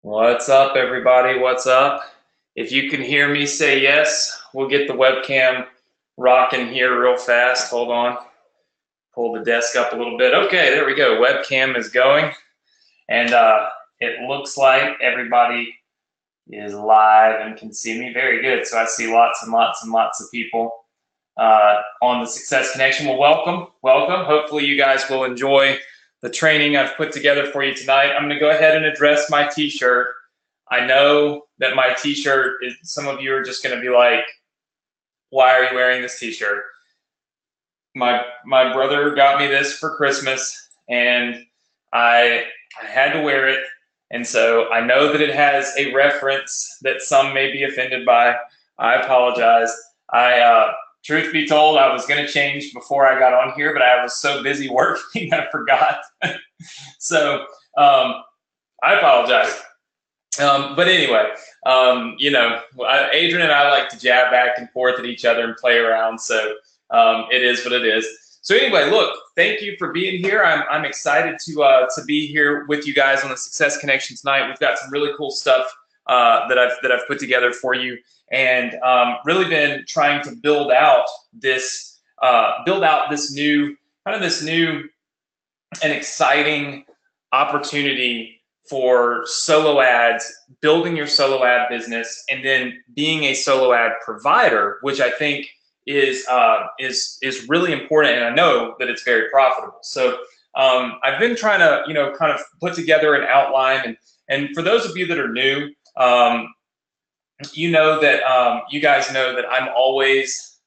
What's up, everybody? What's up? If you can hear me, say yes. We'll get the webcam rocking here real fast. Hold on. Pull the desk up a little bit. Okay, there we go. Webcam is going. And it looks like everybody is live and can see me. Very good. So I see lots and lots and lots of people on the Success Connection. Well, welcome. Welcome. Hopefully you guys will enjoy the training I've put together for you tonight. I'm going to go ahead and address my t-shirt. I know that my t-shirt is, some of you are just going to be like, why are you wearing this t-shirt? My brother got me this for Christmas, and I had to wear it. And so I know that it has a reference that some may be offended by. I apologize. Truth be told, I was going to change before I got on here, but I was so busy working, I forgot. So I apologize. But anyway, Adrian and I like to jab back and forth at each other and play around. So it is what it is. So anyway, look, thank you for being here. I'm excited to be here with you guys on the Success Connection tonight. We've got some really cool stuff that I've put together for you, and really been trying to build out this new and exciting opportunity for solo ads, building your solo ad business, and then being a solo ad provider, which I think is really important, and I know that it's very profitable. So I've been trying to kind of put together an outline, and for those of you that are new, you guys know that I'm always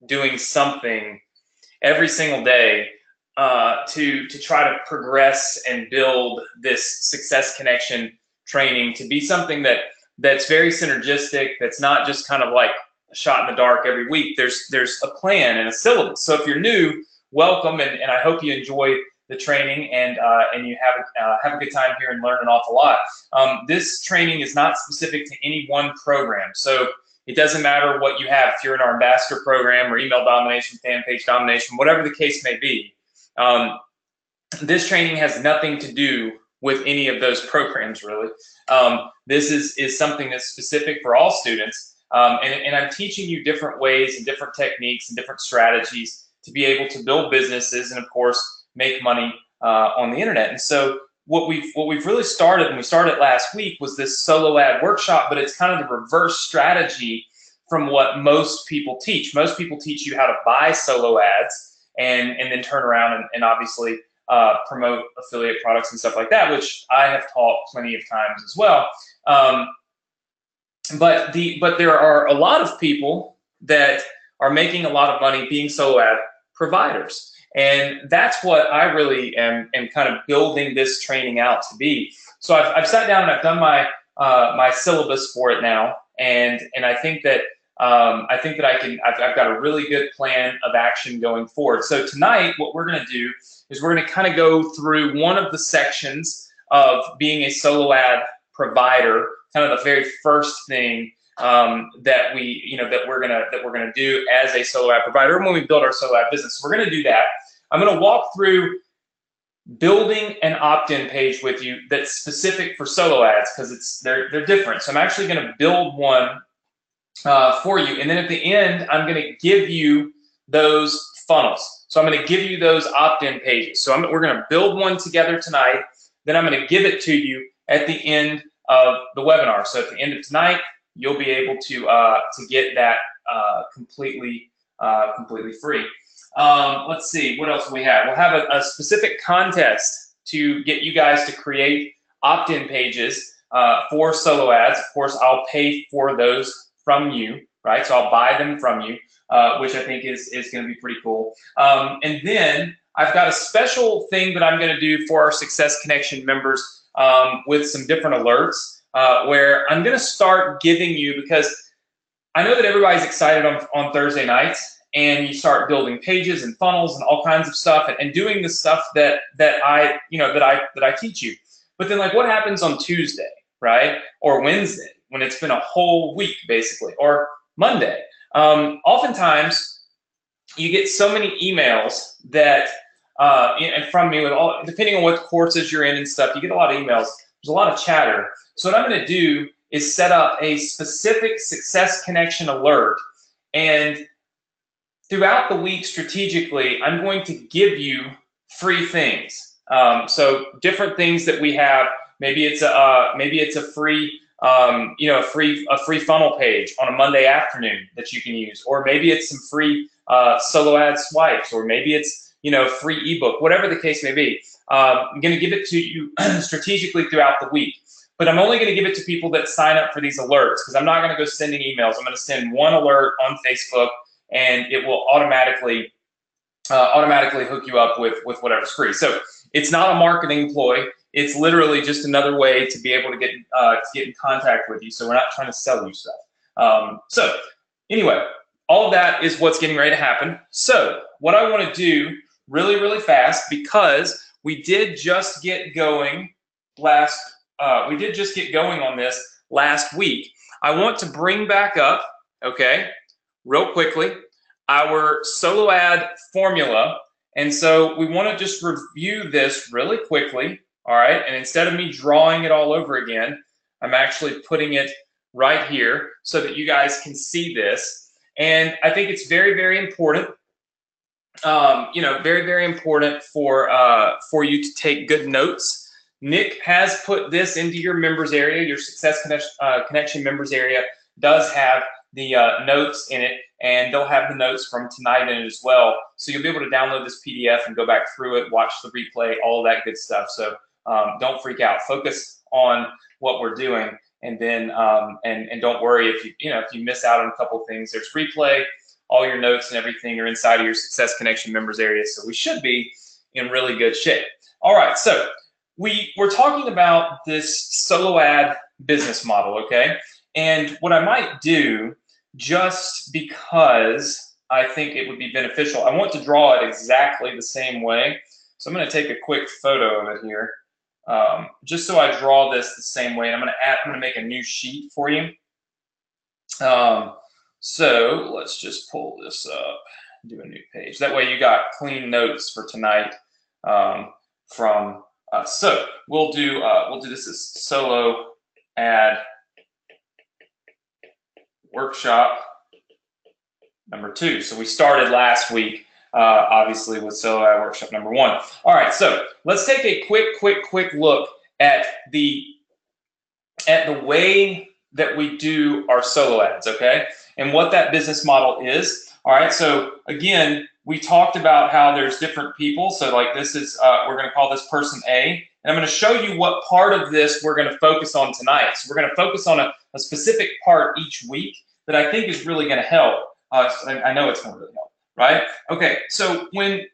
doing something every single day to try to progress and build this Success Connection training to be something that's very synergistic, that's not just kind of like a shot in the dark every week. There's a plan and a syllabus. So if you're new, welcome, and I hope you enjoy the training and you have a good time here and learn an awful lot. This training is not specific to any one program. So it doesn't matter what you have, if you're in our ambassador program or email domination, fan page domination, whatever the case may be. This training has nothing to do with any of those programs, really. This is something that's specific for all students, and I'm teaching you different ways and different techniques and different strategies to be able to build businesses and, of course, make money on the internet. And so what we've really started, and we started last week, was this solo ad workshop, but it's kind of the reverse strategy from what most people teach. Most people teach you how to buy solo ads and then turn around and obviously promote affiliate products and stuff like that, which I have taught plenty of times as well. But there are a lot of people that are making a lot of money being solo ad providers. And that's what I really am kind of building this training out to be. So I've sat down and I've done my syllabus for it now, and I think that I've got a really good plan of action going forward. So tonight, what we're going to do is we're going to kind of go through one of the sections of being a solo ad provider, kind of the very first thing that we're gonna do as a solo ad provider when we build our solo ad business. So we're going to do that. I'm going to walk through building an opt-in page with you that's specific for solo ads, because they're different. So I'm actually going to build one for you, and then at the end I'm going to give you those funnels. So I'm going to give you those opt-in pages. So we're going to build one together tonight. Then I'm going to give it to you at the end of the webinar. So at the end of tonight, you'll be able to get that completely free. Let's see, what else do we have? We'll have a specific contest to get you guys to create opt-in pages for solo ads. Of course, I'll pay for those from you, right? So I'll buy them from you, which I think is going to be pretty cool. And then I've got a special thing that I'm going to do for our Success Connection members with some different alerts where I'm going to start giving you, because I know that everybody's excited on Thursday nights, and you start building pages and funnels and all kinds of stuff and doing the stuff that I teach you. But then, like, what happens on Tuesday, right? Or Wednesday, when it's been a whole week, basically, or Monday? Oftentimes, you get so many emails that from me, with all, depending on what courses you're in and stuff, you get a lot of emails. There's a lot of chatter. So what I'm going to do is set up a specific success connection alert, and throughout the week strategically, I'm going to give you free things. So different things that we have. Maybe it's a free a free funnel page on a Monday afternoon that you can use, or maybe it's some free solo ad swipes, or maybe it's free ebook, whatever the case may be. I'm going to give it to you strategically throughout the week, but I'm only going to give it to people that sign up for these alerts, because I'm not going to go sending emails. I'm going to send one alert on Facebook, and it will automatically hook you up with whatever's free. So it's not a marketing ploy. It's literally just another way to be able to get in contact with you. So we're not trying to sell you stuff. So anyway, all of that is what's getting ready to happen. So what I want to do really, really fast, because we did just get going on this last week. I want to bring back up, okay, real quickly, our solo ad formula. And so we want to just review this really quickly. All right, and instead of me drawing it all over again, I'm actually putting it right here so that you guys can see this. And I think it's very, very important, very, very important for you to take good notes. Nick has put this into your members area. Your Success Connection members area does have the notes in it, and they'll have the notes from tonight in it as well. So you'll be able to download this PDF and go back through it, watch the replay, all of that good stuff. So don't freak out. Focus on what we're doing, and then and don't worry if you miss out on a couple of things. There's replay. All your notes and everything are inside of your Success Connection members area, so we should be in really good shape. All right, so we're talking about this solo ad business model, okay? And what I might do, just because I think it would be beneficial, I want to draw it exactly the same way. So I'm going to take a quick photo of it here. Just so I draw this the same way. I'm going to make a new sheet for you. So let's just pull this up, do a new page. That way you got clean notes for tonight from us. So we'll do this as solo ad workshop number 2. So we started last week, obviously, with solo ad workshop number 1. All right, so let's take a quick look at the way that we do our solo ads, okay, and what that business model is. All right, so again, we talked about how there's different people. So like this is, we're going to call this person A, and I'm going to show you what part of this we're going to focus on tonight. So we're going to focus on a specific part each week that I think is really going to help. I know it's going to really help, right? Okay, so when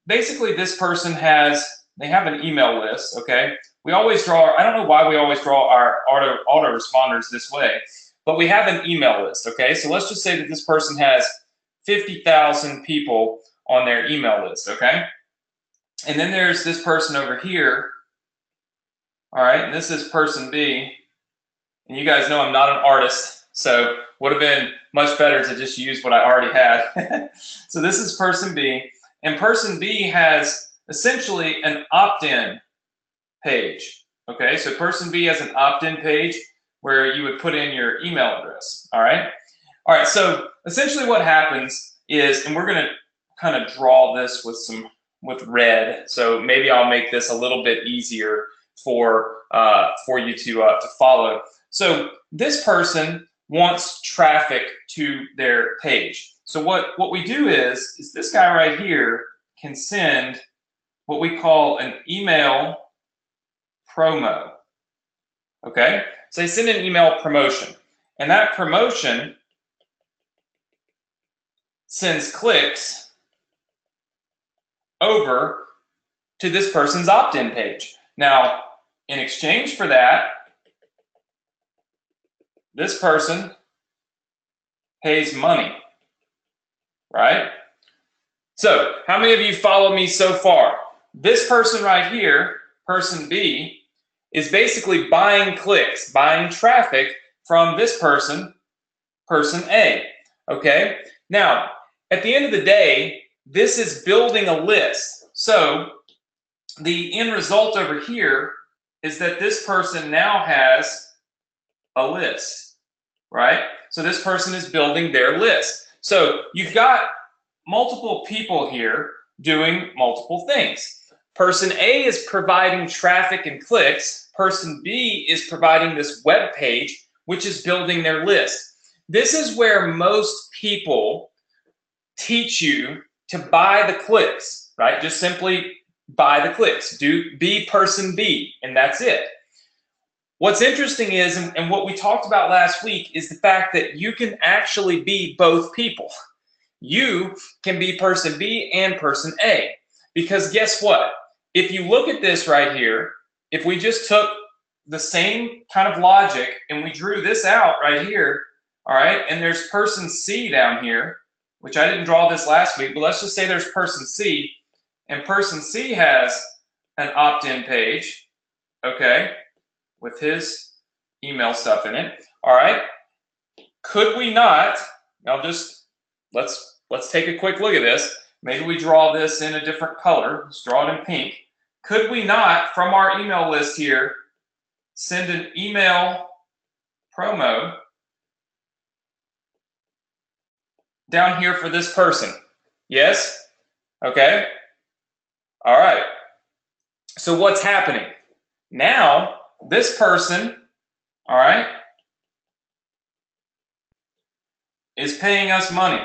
basically this person they have an email list, okay? We always draw, I don't know why we always draw our autoresponders this way, but we have an email list, okay? So let's just say that this person has 50,000 people on their email list, okay? And then there's this person over here, all right? And this is person B. And you guys know I'm not an artist, so would have been much better to just use what I already had. So this is person B, and person B has essentially an opt-in page, okay? So person B has an opt-in page where you would put in your email address, all right? All right, so essentially what happens is, and we're gonna kind of draw this with red, so maybe I'll make this a little bit easier for you to follow. So this person wants traffic to their page. So what we do is this guy right here can send what we call an email promo, okay? So they send an email promotion, and that promotion sends clicks over to this person's opt-in page. Now, in exchange for that, this person pays money, right? So, how many of you follow me so far? This person right here, person B, is basically buying clicks, buying traffic from this person, person A, okay? Now, at the end of the day, this is building a list. So, the end result over here is that this person now has a list, right? So this person is building their list. So you've got multiple people here doing multiple things. Person A is providing traffic and clicks. Person B is providing this web page, which is building their list. This is where most people teach you to buy the clicks, right? Just simply buy the clicks. Be person B, and that's it. What's interesting is, and what we talked about last week, is the fact that you can actually be both people. You can be person B and person A. Because guess what? If you look at this right here, if we just took the same kind of logic and we drew this out right here, all right, and there's person C down here, which I didn't draw this last week, but let's just say there's person C, and person C has an opt-in page, okay, with his email stuff in it, all right. Could we not, let's take a quick look at this. Maybe we draw this in a different color. Let's draw it in pink. Could we not, from our email list here, send an email promo down here for this person? Yes? Okay. All right. So what's happening? Now, this person, all right, is paying us money,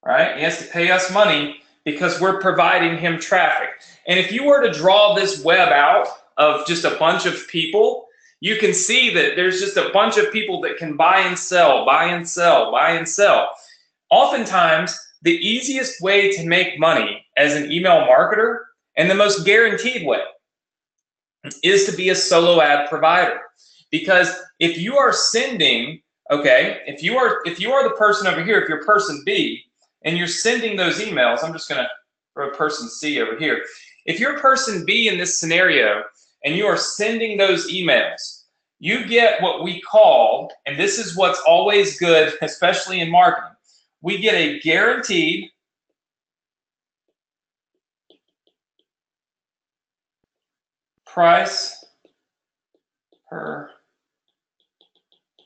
right? He has to pay us money because we're providing him traffic. And if you were to draw this web out of just a bunch of people, you can see that there's just a bunch of people that can buy and sell, buy and sell, buy and sell. Oftentimes, the easiest way to make money as an email marketer, and the most guaranteed way, is to be a solo ad provider. Because if you are sending, okay, if you are the person over here, if you're person B, and you're sending those emails, I'm just gonna throw person C over here. If you're person B in this scenario, and you are sending those emails, you get what we call, and this is what's always good, especially in marketing, we get a guaranteed price per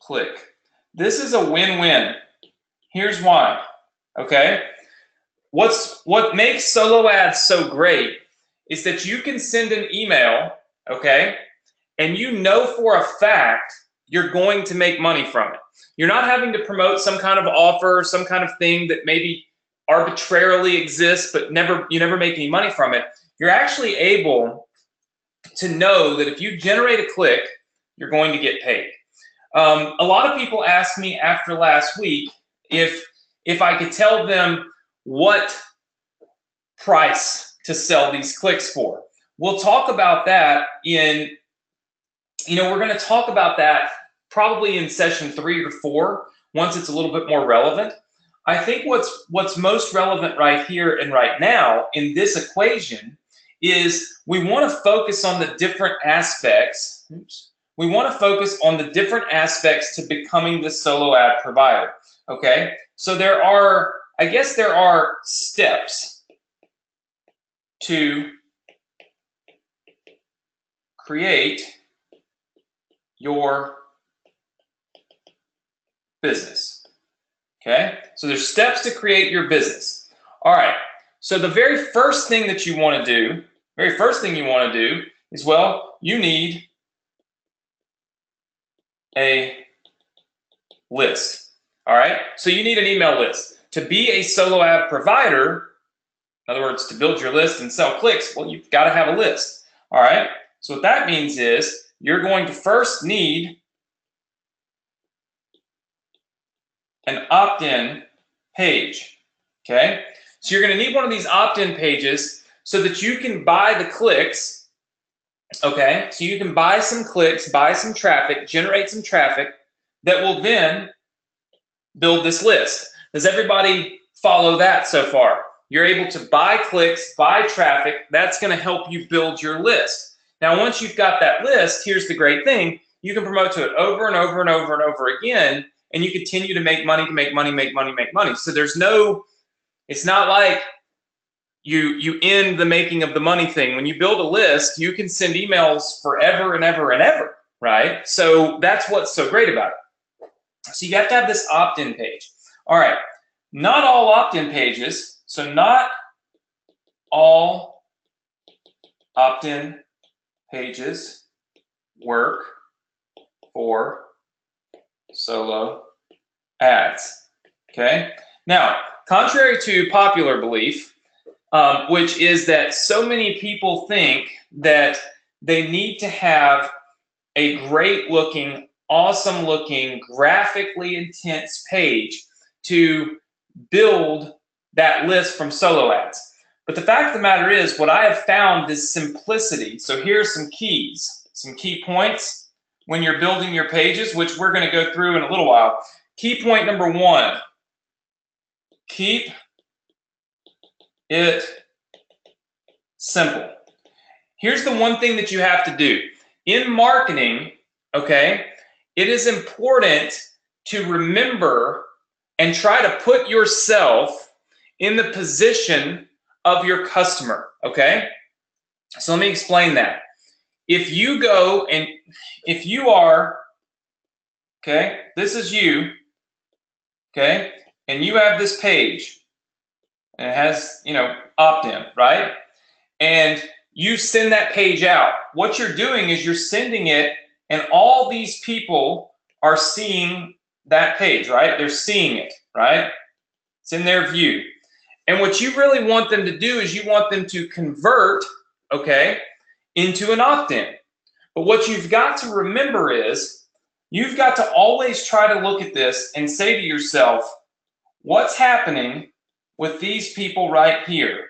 click. This is a win-win. Here's why, okay? What makes solo ads so great is that you can send an email, okay, and you know for a fact you're going to make money from it. You're not having to promote some kind of offer, some kind of thing that maybe arbitrarily exists, but you never make any money from it. You're actually able to know that if you generate a click, you're going to get paid. A lot of people asked me after last week if I could tell them what price to sell these clicks for. We'll talk about that in, we're going to talk about that probably in session 3 or 4, once it's a little bit more relevant. I think what's most relevant right here and right now in this equation is we want to focus on the different aspects. We want to focus on the different aspects to becoming the solo ad provider. Okay, so there are steps to create your business. Okay, so there's steps to create your business. All right, so the very first thing that you want to do, is, well, you need a list. All right, so you need an email list. To be a solo ad provider, in other words, to build your list and sell clicks, well, you've got to have a list. All right, so what that means is you're going to first need an opt-in page. Okay, so you're going to need one of these opt-in pages so that you can buy the clicks. Okay, so you can buy some clicks, buy some traffic, generate some traffic that will then build this list. Does everybody follow that so far? You're able to buy clicks, buy traffic. That's going to help you build your list. Now, once you've got that list, here's the great thing. You can promote to it over and over and over and over again, and you continue to make money, make money, make money, make money. So there's no, it's not like you end the making of the money thing. When you build a list, you can send emails forever and ever and ever, right? So that's what's so great about it. So you have to have this opt-in page. All right, not all opt-in pages, so not all opt-in pages work for solo ads, okay? Now, contrary to popular belief, which is that so many people think that they need to have a great looking, awesome looking, graphically intense page to build that list from solo ads. But the fact of the matter is, what I have found is simplicity. So here's some keys, some key points when you're building your pages, which we're going to go through in a little while. Key point number 1, keep it simple. Here's the one thing that you have to do. In marketing, okay, it is important to remember and try to put yourself in the position of your customer, okay? So let me explain that. If you go and if you are, okay, this is you, okay, and you have this page, and it has, you know, opt-in, right? And you send that page out. What you're doing is you're sending it, and all these people are seeing that page, right? They're seeing it, right? It's in their view. And what you really want them to do is you want them to convert, okay, into an opt-in. But what you've got to remember is you've got to always try to look at this and say to yourself, what's happening with these people right here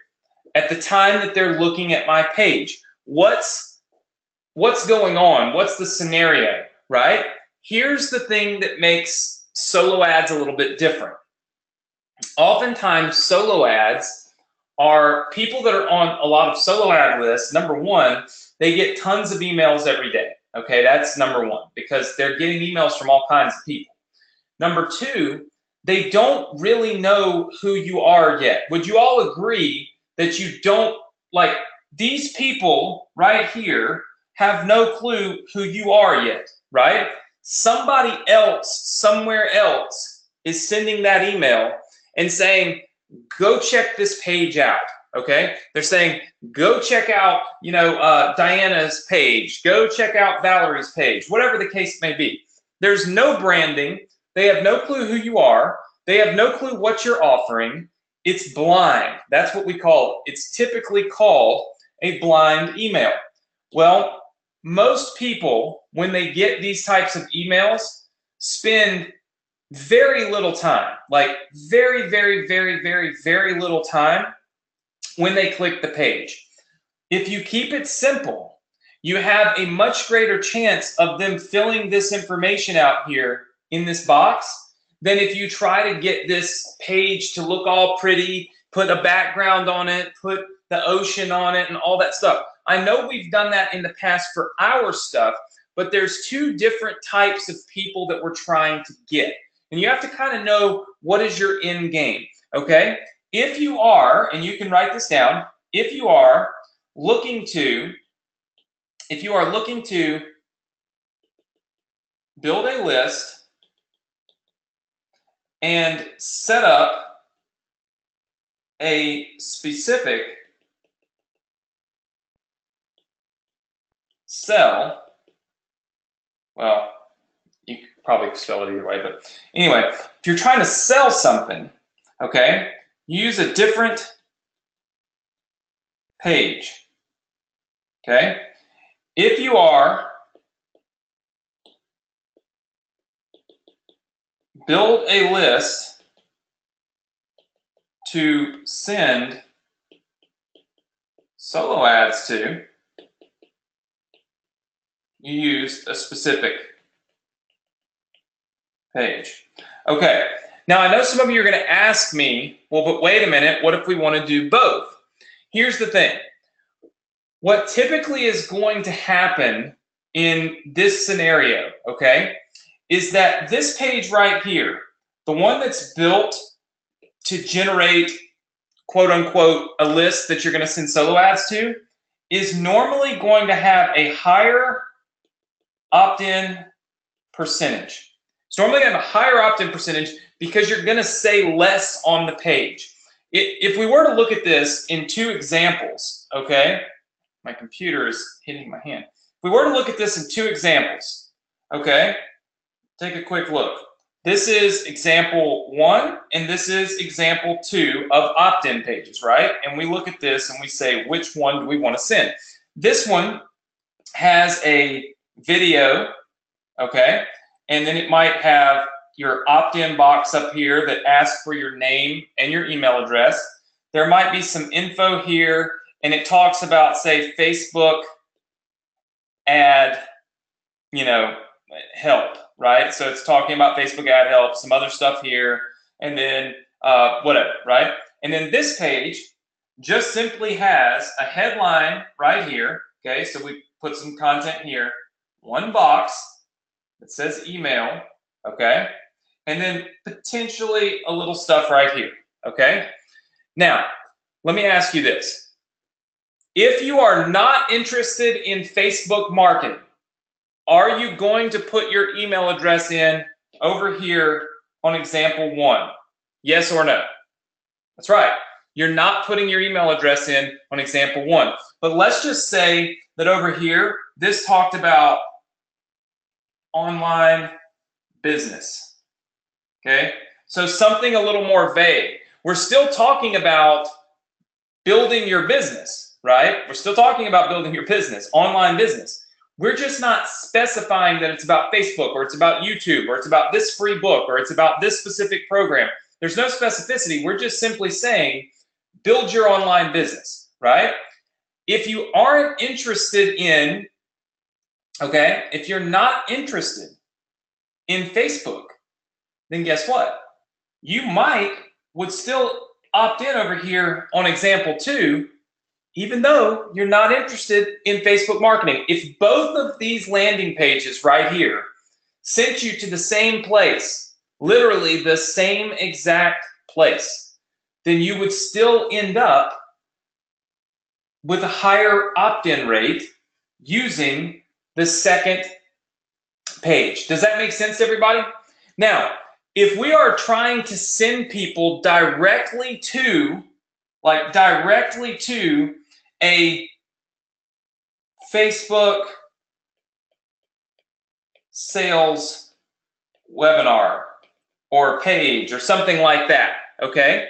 at the time that they're looking at my page? What's going on? What's the scenario, right? Here's the thing that makes solo ads a little bit different. Oftentimes, solo ads are people that are on a lot of solo ad lists. Number one, they get tons of emails every day. Okay, that's number one, because they're getting emails from all kinds of people. Number two, they don't really know who you are yet. Would you all agree that you don't, like, these people right here have no clue who you are yet, right? Somebody else, somewhere else, is sending that email and saying, go check this page out, okay? They're saying, go check out, you know, Diana's page, go check out Valerie's page, whatever the case may be. There's no branding. They have no clue who you are. They have no clue what you're offering. It's blind. That's what we call it. It's typically called a blind email. Well, most people, when they get these types of emails, spend very little time, like very, very, very, very, very little time when they click the page. If you keep it simple, you have a much greater chance of them filling this information out here in this box than if you try to get this page to look all pretty, put a background on it, put the ocean on it, and all that stuff. I know we've done that in the past for our stuff, but there's two different types of people that we're trying to get. And you have to kind of know what is your end game, okay? If you are, and you can write this down, if you are looking to build a list and set up a specific sell, well, you could probably spell it either way, but anyway, if you're trying to sell something, okay, use a different page, okay? If you are build a list to send solo ads to, you use a specific page. Okay, now I know some of you are going to ask me, well, but wait a minute, what if we want to do both? Here's the thing. What typically is going to happen in this scenario, okay, is that this page right here, the one that's built to generate quote unquote, a list that you're going to send solo ads to is normally going to have a higher opt-in percentage. It's normally going to have a higher opt-in percentage because you're going to say less on the page. If we were to look at this in two examples, okay, my computer is hitting my hand. If we were to look at this in two examples, okay, take a quick look. This is example 1 and this is example 2 of opt-in pages, right? And we look at this and we say, which one do we want to send? This one has a video, okay, and then it might have your opt-in box up here that asks for your name and your email address. There might be some info here, and it talks about, say, Facebook ad, help, right? So it's talking about Facebook ad help, some other stuff here, and then whatever, right? And then this page just simply has a headline right here, okay? So we put some content here, one box that says email, okay? And then potentially a little stuff right here, okay? Now, let me ask you this. If you are not interested in Facebook marketing, are you going to put your email address in over here on example 1? Yes or no? That's right. You're not putting your email address in on example 1. But let's just say that over here, this talked about online business. Okay, so something a little more vague. We're still talking about building your business, right? We're still talking about building your business, online business. We're just not specifying that it's about Facebook or it's about YouTube or it's about this free book or it's about this specific program. There's no specificity. We're just simply saying build your online business, right? If you aren't interested in, okay, if you're not interested in Facebook, then guess what? You would still opt in over here on example 2, even though you're not interested in Facebook marketing. If both of these landing pages right here sent you to the same place, literally the same exact place, then you would still end up with a higher opt-in rate using the second page. Does that make sense to everybody? Now, if we are trying to send people directly to a Facebook sales webinar or page or something like that, okay?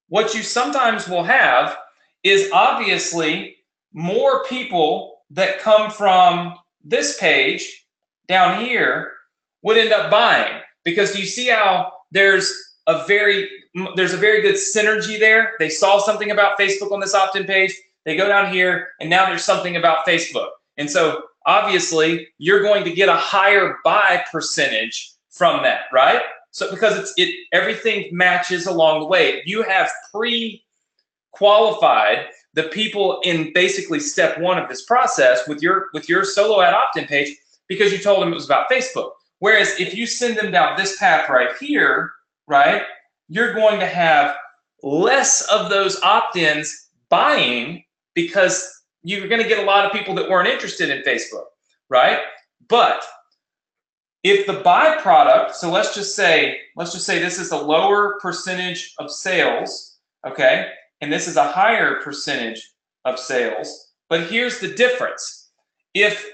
What you sometimes will have is obviously more people that come from this page down here would end up buying, because do you see how there's a very good synergy there? They saw something about Facebook on this opt-in page, they go down here, and now there's something about Facebook. And so obviously you're going to get a higher buy percentage from that, right? So because everything matches along the way. You have pre-qualified the people in basically step 1 of this process with your solo ad opt-in page because you told them it was about Facebook. Whereas if you send them down this path right here, right, you're going to have less of those opt-ins buying because you're going to get a lot of people that weren't interested in Facebook, right? But if the byproduct, so let's just say this is a lower percentage of sales, okay, and this is a higher percentage of sales, but here's the difference. If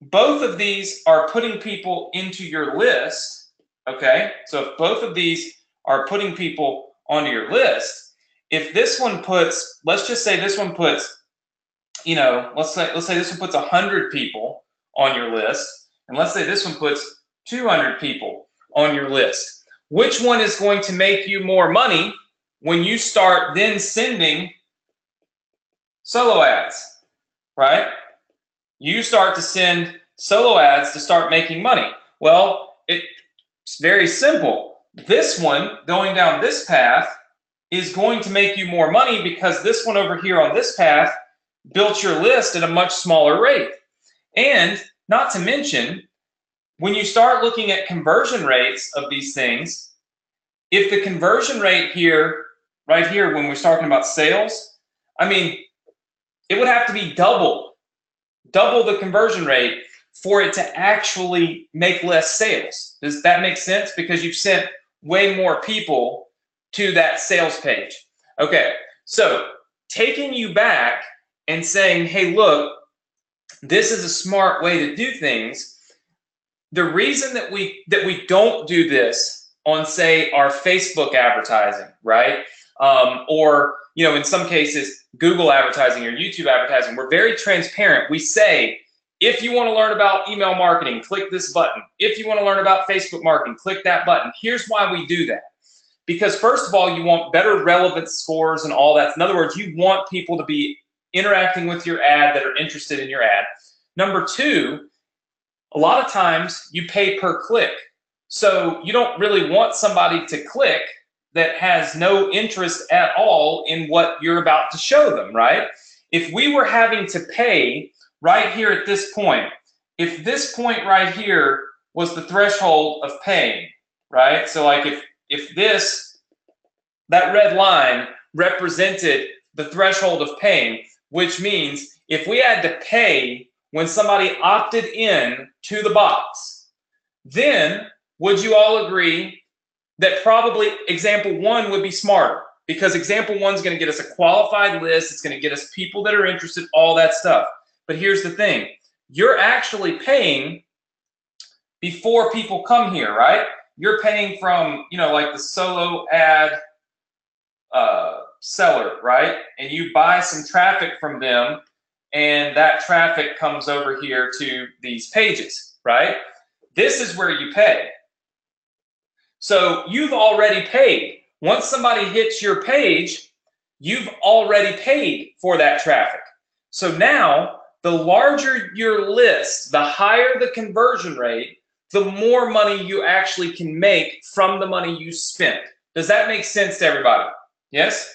both of these are putting people into your list, okay, so if both of these are putting people onto your list, if this one puts, let's just say this one puts, let's say this one puts 100 people on your list, and let's say this one puts 200 people on your list. Which one is going to make you more money when you start then sending solo ads, right? You start to send solo ads to start making money. Well, it's very simple. This one going down this path is going to make you more money because this one over here on this path built your list at a much smaller rate. And not to mention, when you start looking at conversion rates of these things, if the conversion rate here right here when we're talking about sales, I mean, it would have to be double the conversion rate for it to actually make less sales. Does that make sense? Because you've sent way more people to that sales page. Okay, so taking you back and saying, hey, look, this is a smart way to do things. The reason that we don't do this on, say, our Facebook advertising, right? Or, you know, in some cases, Google advertising or YouTube advertising, we're very transparent. We say, if you want to learn about email marketing, click this button. If you want to learn about Facebook marketing, click that button. Here's why we do that. Because first of all, you want better relevance scores and all that. In other words, you want people to be interacting with your ad that are interested in your ad. Number two, a lot of times you pay per click. So you don't really want somebody to click that has no interest at all in what you're about to show them, right? If we were having to pay right here at this point, if this point right here was the threshold of paying, right? So like if that red line represented the threshold of paying, which means if we had to pay when somebody opted in to the box, then would you all agree that probably example one would be smarter? Because example one is going to get us a qualified list. It's going to get us people that are interested, all that stuff. But here's the thing. You're actually paying before people come here, right? You're paying from, you know, like the solo ad seller, right? And you buy some traffic from them, and that traffic comes over here to these pages, right? This is where you pay. So you've already paid. Once somebody hits your page, you've already paid for that traffic. So now, the larger your list, the higher the conversion rate, the more money you actually can make from the money you spent. Does that make sense to everybody? Yes?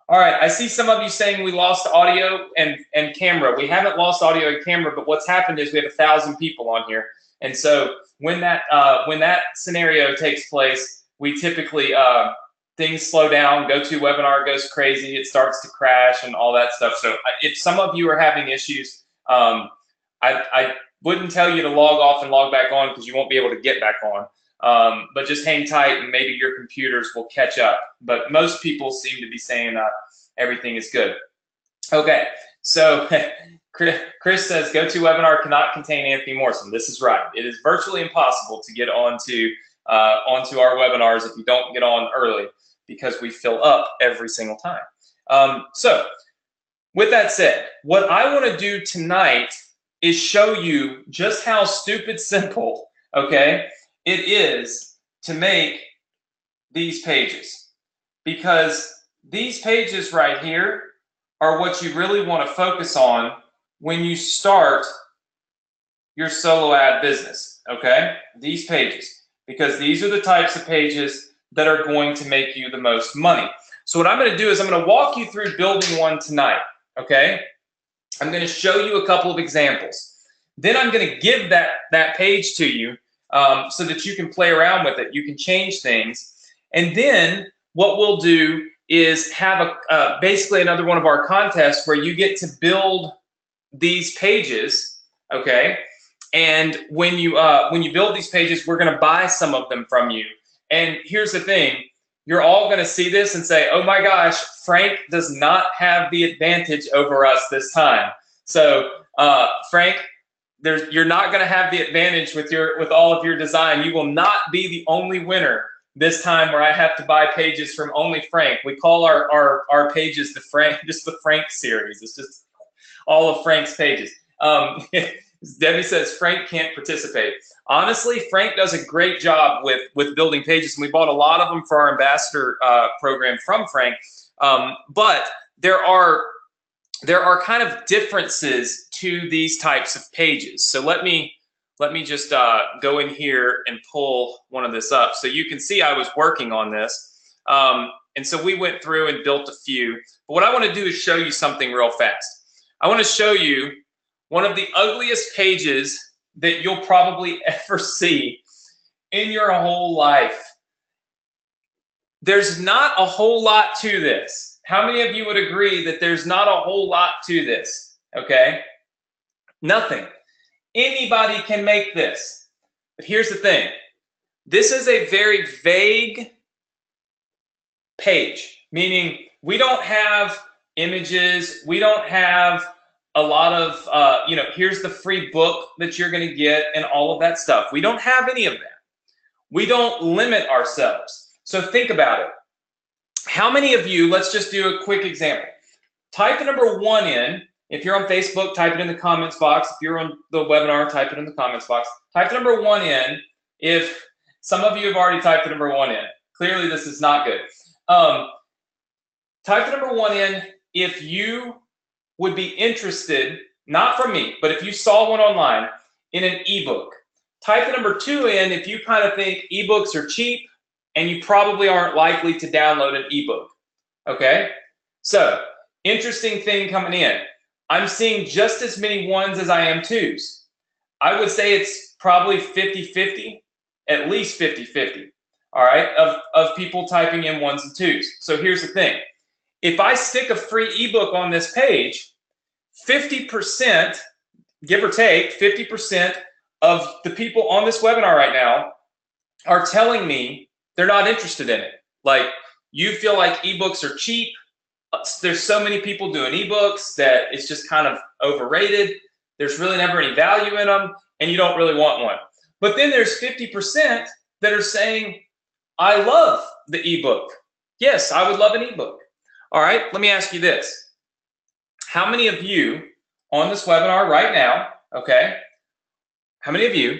All right, I see some of you saying we lost audio and camera. We haven't lost audio and camera, but what's happened is we have 1,000 people on here. And so when that scenario takes place, we typically, things slow down, GoToWebinar goes crazy, it starts to crash and all that stuff. So if some of you are having issues, I wouldn't tell you to log off and log back on because you won't be able to get back on. But just hang tight and maybe your computers will catch up. But most people seem to be saying everything is good. Okay, so Chris says GoToWebinar cannot contain Anthony Morrison. This is right. It is virtually impossible to get onto our webinars if you don't get on early because we fill up every single time. So with that said, what I want to do tonight is show you just how stupid simple, okay, it is to make these pages. Because these pages right here are what you really want to focus on when you start your solo ad business, okay? These pages, because these are the types of pages that are going to make you the most money. So what I'm going to do is I'm going to walk you through building one tonight, okay? I'm going to show you a couple of examples. Then I'm going to give that page to you so that you can play around with it. You can change things. And then what we'll do is have basically another one of our contests where you get to build these pages, okay? And when you build these pages, we're going to buy some of them from you. And here's the thing. You're all going to see this and say, oh my gosh, Frank does not have the advantage over us this time. So Frank, you're not going to have the advantage with all of your design. You will not be the only winner this time where I have to buy pages from only Frank. We call our pages the Frank series. It's just all of Frank's pages. Debbie says Frank can't participate. Honestly, Frank does a great job with building pages, and we bought a lot of them for our ambassador program from Frank. But there are kind of differences to these types of pages. So let me just go in here and pull one of this up. So you can see I was working on this. And so we went through and built a few. But what I want to do is show you something real fast. I want to show you one of the ugliest pages that you'll probably ever see in your whole life. there's not a whole lot to this. How many of you would agree that there's not a whole lot to this? Okay? Nothing. Anybody can make this. But here's the thing. This is a very vague page, meaning we don't have images. We don't have a lot of, here's the free book that you're going to get and all of that stuff. We don't have any of that. We don't limit ourselves. So think about it. How many of you, let's just do a quick example. Type the number 1 in. If you're on Facebook, type it in the comments box. If you're on the webinar, type it in the comments box. Type the number 1 in. If some of you have already typed the number 1 in. Clearly, this is not good. Type the number 1 in if you would be interested, not from me, but if you saw one online in an ebook. Type the number 2 in if you kind of think ebooks are cheap and you probably aren't likely to download an ebook. Okay? So, interesting thing coming in. I'm seeing just as many 1s as I am 2s. I would say it's probably 50-50, at least 50-50, all right, of people typing in 1s and 2s. So here's the thing. If I stick a free ebook on this page, 50%, give or take, 50% of the people on this webinar right now are telling me they're not interested in it. Like, you feel like ebooks are cheap. There's so many people doing ebooks that it's just kind of overrated. There's really never any value in them, and you don't really want one. But then there's 50% that are saying, I love the ebook. Yes, I would love an ebook. All right, let me ask you this. How many of you on this webinar right now, okay, how many of you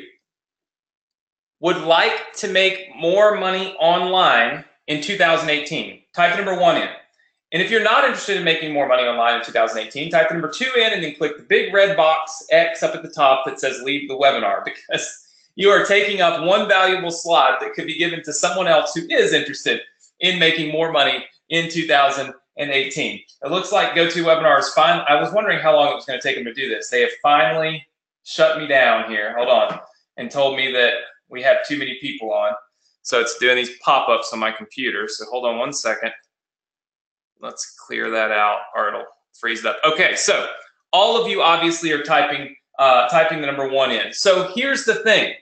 would like to make more money online in 2018? Type the number 1 in. And if you're not interested in making more money online in 2018, type the number 2 in and then click the big red box X up at the top that says leave the webinar, because you are taking up one valuable slot that could be given to someone else who is interested in making more money in 2018. It looks like GoToWebinar is fine. I was wondering how long it was going to take them to do this. They have finally shut me down here, hold on, and told me that we have too many people on. So it's doing these pop-ups on my computer. So hold on one second. Let's clear that out, or it'll freeze it up. Okay, so all of you obviously are typing the number 1 in. So here's the thing.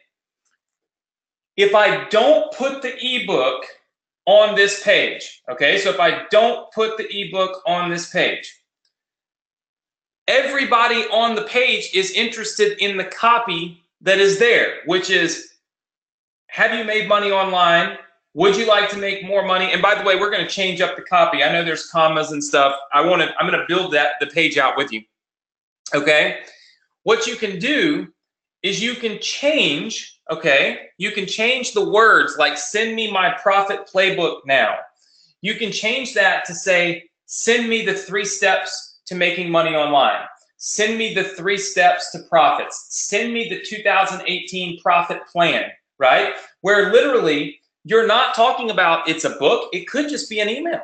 If I don't put the ebook on this page, okay, so if I don't put the ebook on this page, everybody on the page is interested in the copy that is there, which is, have you made money online? Would you like to make more money? And by the way, we're going to change up the copy. I know there's commas and stuff. I'm going to build the page out with you. Okay? What you can do is you can change, okay? You can change the words like send me my profit playbook now. You can change that to say send me the 3 steps to making money online. Send me the 3 steps to profits. Send me the 2018 profit plan, right? Where literally you're not talking about it's a book. It could just be an email.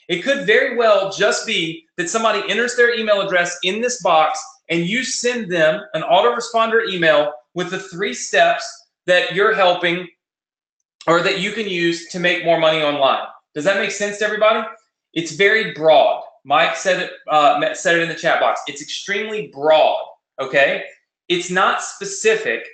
It could very well just be that somebody enters their email address in this box and you send them an autoresponder email with the 3 steps that you're helping or that you can use to make more money online. Does that make sense to everybody? It's very broad. Mike said it in the chat box. It's extremely broad, okay? It's not specific,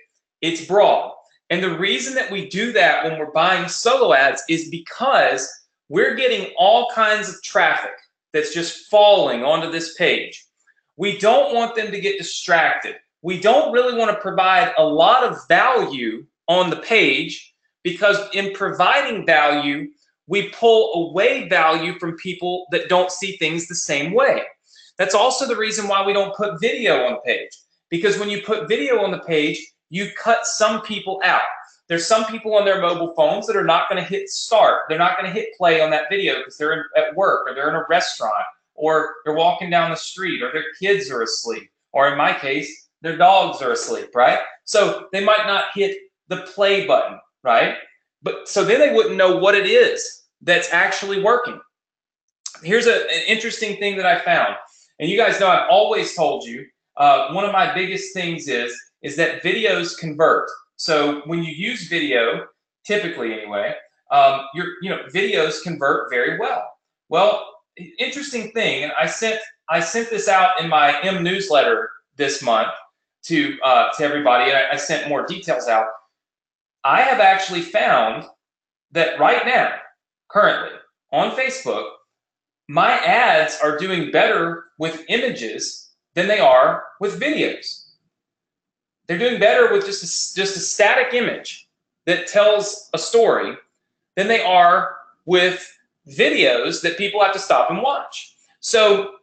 it's broad. And the reason that we do that when we're buying solo ads is because we're getting all kinds of traffic that's just falling onto this page. We don't want them to get distracted. We don't really want to provide a lot of value on the page, because in providing value, we pull away value from people that don't see things the same way. That's also the reason why we don't put video on the page, because when you put video on the page, you cut some people out. There's some people on their mobile phones that are not going to hit start. They're not going to hit play on that video because they're at work, or they're in a restaurant, or they're walking down the street, or their kids are asleep, or in my case, their dogs are asleep, right? So they might not hit the play button, right? But so then they wouldn't know what it is that's actually working. Here's an interesting thing that I found. And you guys know I've always told you, one of my biggest things is that videos convert. So when you use video, typically anyway, your videos convert very well. Well, interesting thing, and I sent this out in my M newsletter this month to everybody, and I sent more details out. I have actually found that right now, currently on Facebook, my ads are doing better with images than they are with videos. They're doing better with just a static image that tells a story than they are with videos that people have to stop and watch. So,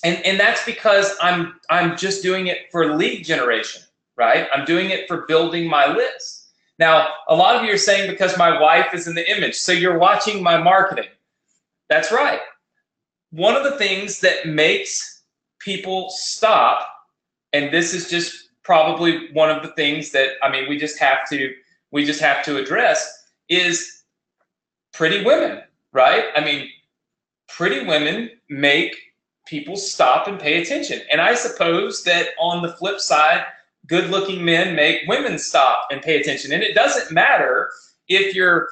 and that's because I'm just doing it for lead generation, right? I'm doing it for building my list. Now, a lot of you are saying because my wife is in the image, so you're watching my marketing. That's right. One of the things that makes people stop, and this is just probably one of the things that, I mean, we just have to address, is pretty women, right? I mean, pretty women make people stop and pay attention. And I suppose that on the flip side, good-looking men make women stop and pay attention. And it doesn't matter if you're,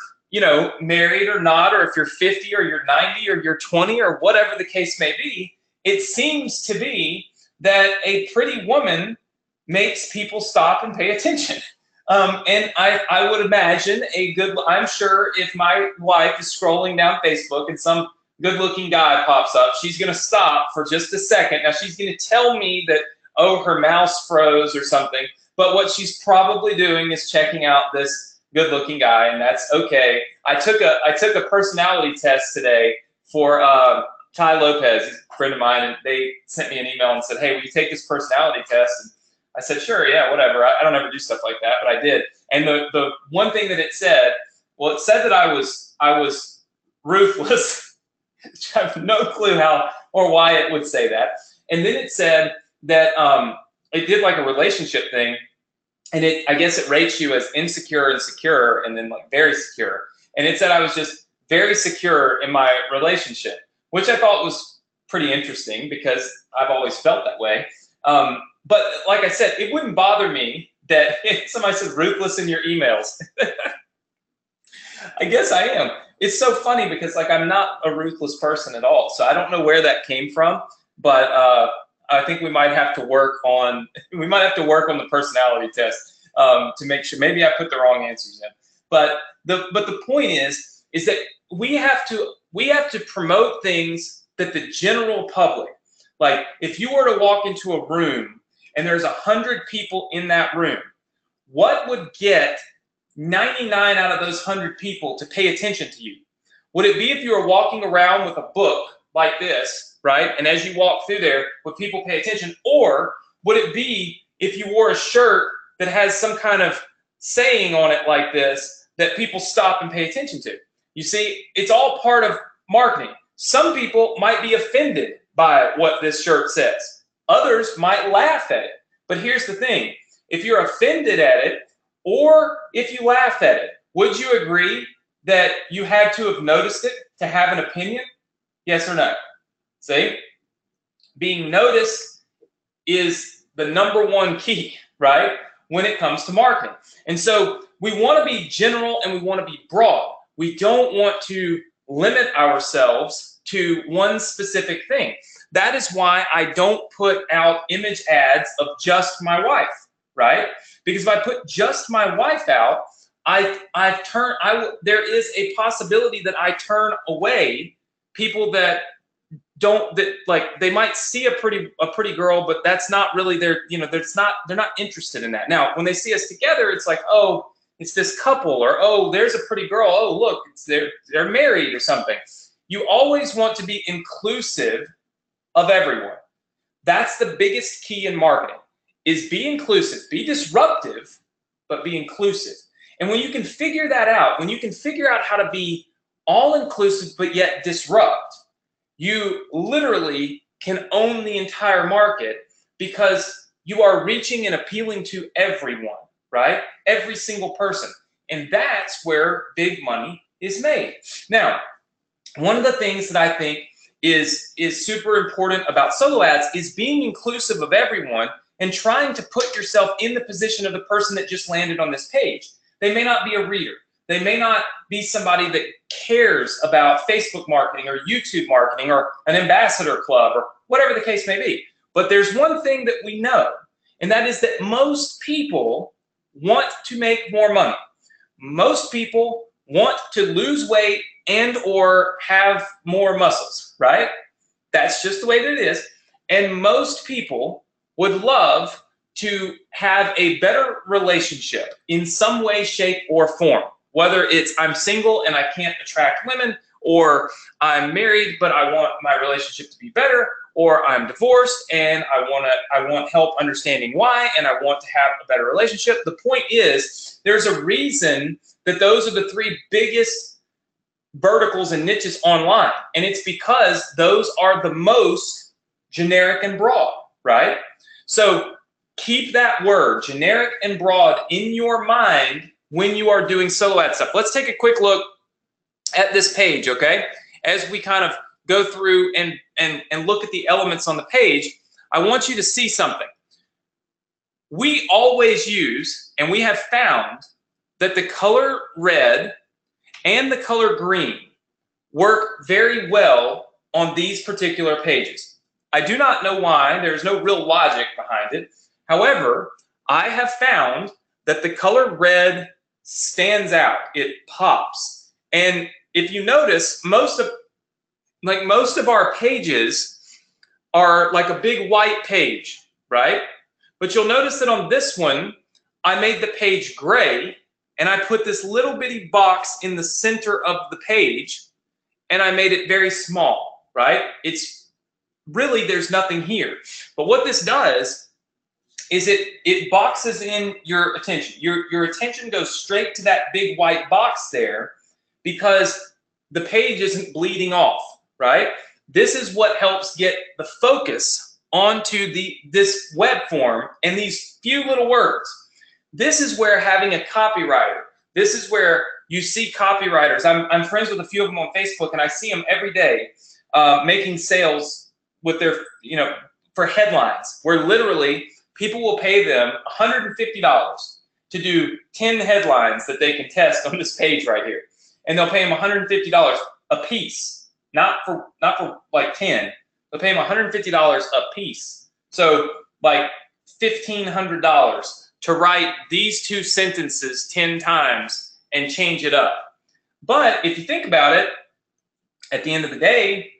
married or not, or if you're 50 or you're 90 or you're 20 or whatever the case may be. It seems to be that a pretty woman makes people stop and pay attention. And I would imagine I'm sure if my wife is scrolling down Facebook and some good-looking guy pops up, she's going to stop for just a second. Now, she's going to tell me that, oh, her mouse froze or something. But what she's probably doing is checking out this good-looking guy, and that's okay. I took a personality test today for Ty Lopez, he's a friend of mine, and they sent me an email and said, hey, will you take this personality test? And I said, sure, yeah, whatever. I don't ever do stuff like that, but I did. And the one thing that it said that I was ruthless. I have no clue how or why it would say that. And then it said that it did like a relationship thing, and I guess it rates you as insecure and secure, and then like very secure. And it said I was just very secure in my relationship, which I thought was pretty interesting because I've always felt that way. But like I said, it wouldn't bother me that if somebody said ruthless in your emails. I guess I am. It's so funny because like I'm not a ruthless person at all. So I don't know where that came from, but I think we might have to work on the personality test to make sure. Maybe I put the wrong answers in. But the point is that we have to promote things that the general public, like if you were to walk into a room and there's 100 people in that room, what would get 99 out of those 100 people to pay attention to you? Would it be if you were walking around with a book like this, right? And as you walk through there, would people pay attention? Or would it be if you wore a shirt that has some kind of saying on it like this that people stop and pay attention to? You see, it's all part of marketing. Some people might be offended by what this shirt says. Others might laugh at it. But here's the thing. If you're offended at it, or if you laugh at it, would you agree that you had to have noticed it to have an opinion? Yes or no? See? Being noticed is the #1 key, right? When it comes to marketing. And so we want to be general and we want to be broad. We don't want to limit ourselves to one specific thing. That is why I don't put out image ads of just my wife, right? Because if I put just my wife out, there is a possibility that I turn away people that they might see a pretty girl, but that's not really they're not interested in that. Now, when they see us together, it's like, oh, it's this couple, or oh, there's a pretty girl. Oh, look, they're married or something. You always want to be inclusive of everyone. That's the biggest key in marketing. Is be inclusive, be disruptive, but be inclusive. And when you can figure that out, when you can figure out how to be all-inclusive but yet disrupt, you literally can own the entire market because you are reaching and appealing to everyone, right? Every single person. And that's where big money is made. Now, one of the things that I think is super important about solo ads is being inclusive of everyone and trying to put yourself in the position of the person that just landed on this page. They may not be a reader. They may not be somebody that cares about Facebook marketing or YouTube marketing or an ambassador club or whatever the case may be. But there's one thing that we know, and that is that most people want to make more money. Most people want to lose weight and or have more muscles, right? That's just the way that it is. And most people would love to have a better relationship in some way, shape, or form. Whether it's I'm single and I can't attract women, or I'm married but I want my relationship to be better, or I'm divorced and I want help understanding why, and I want to have a better relationship. The point is, there's a reason that those are the three biggest verticals and niches online, and it's because those are the most generic and broad, right? So keep that word, generic and broad, in your mind when you are doing solo ad stuff. Let's take a quick look at this page, okay? As we kind of go through and look at the elements on the page, I want you to see something. We always use, and we have found, that the color red and the color green work very well on these particular pages. I do not know why. There's no real logic behind it. However, I have found that the color red stands out. It pops. And if you notice, most of our pages are like a big white page, right? But you'll notice that on this one, I made the page gray, and I put this little bitty box in the center of the page, and I made it very small, right? It's really, there's nothing here. But what this does is it boxes in your attention. Your attention goes straight to that big white box there because the page isn't bleeding off, right? This is what helps get the focus onto this web form and these few little words. This is where having a copywriter, this is where you see copywriters. I'm friends with a few of them on Facebook, and I see them every day making sales with their, for headlines, where literally people will pay them $150 to do 10 headlines that they can test on this page right here. And they'll pay them $150 a piece, not for like 10. They'll pay them $150 a piece. So like $1,500 to write these two sentences 10 times and change it up. But if you think about it, at the end of the day,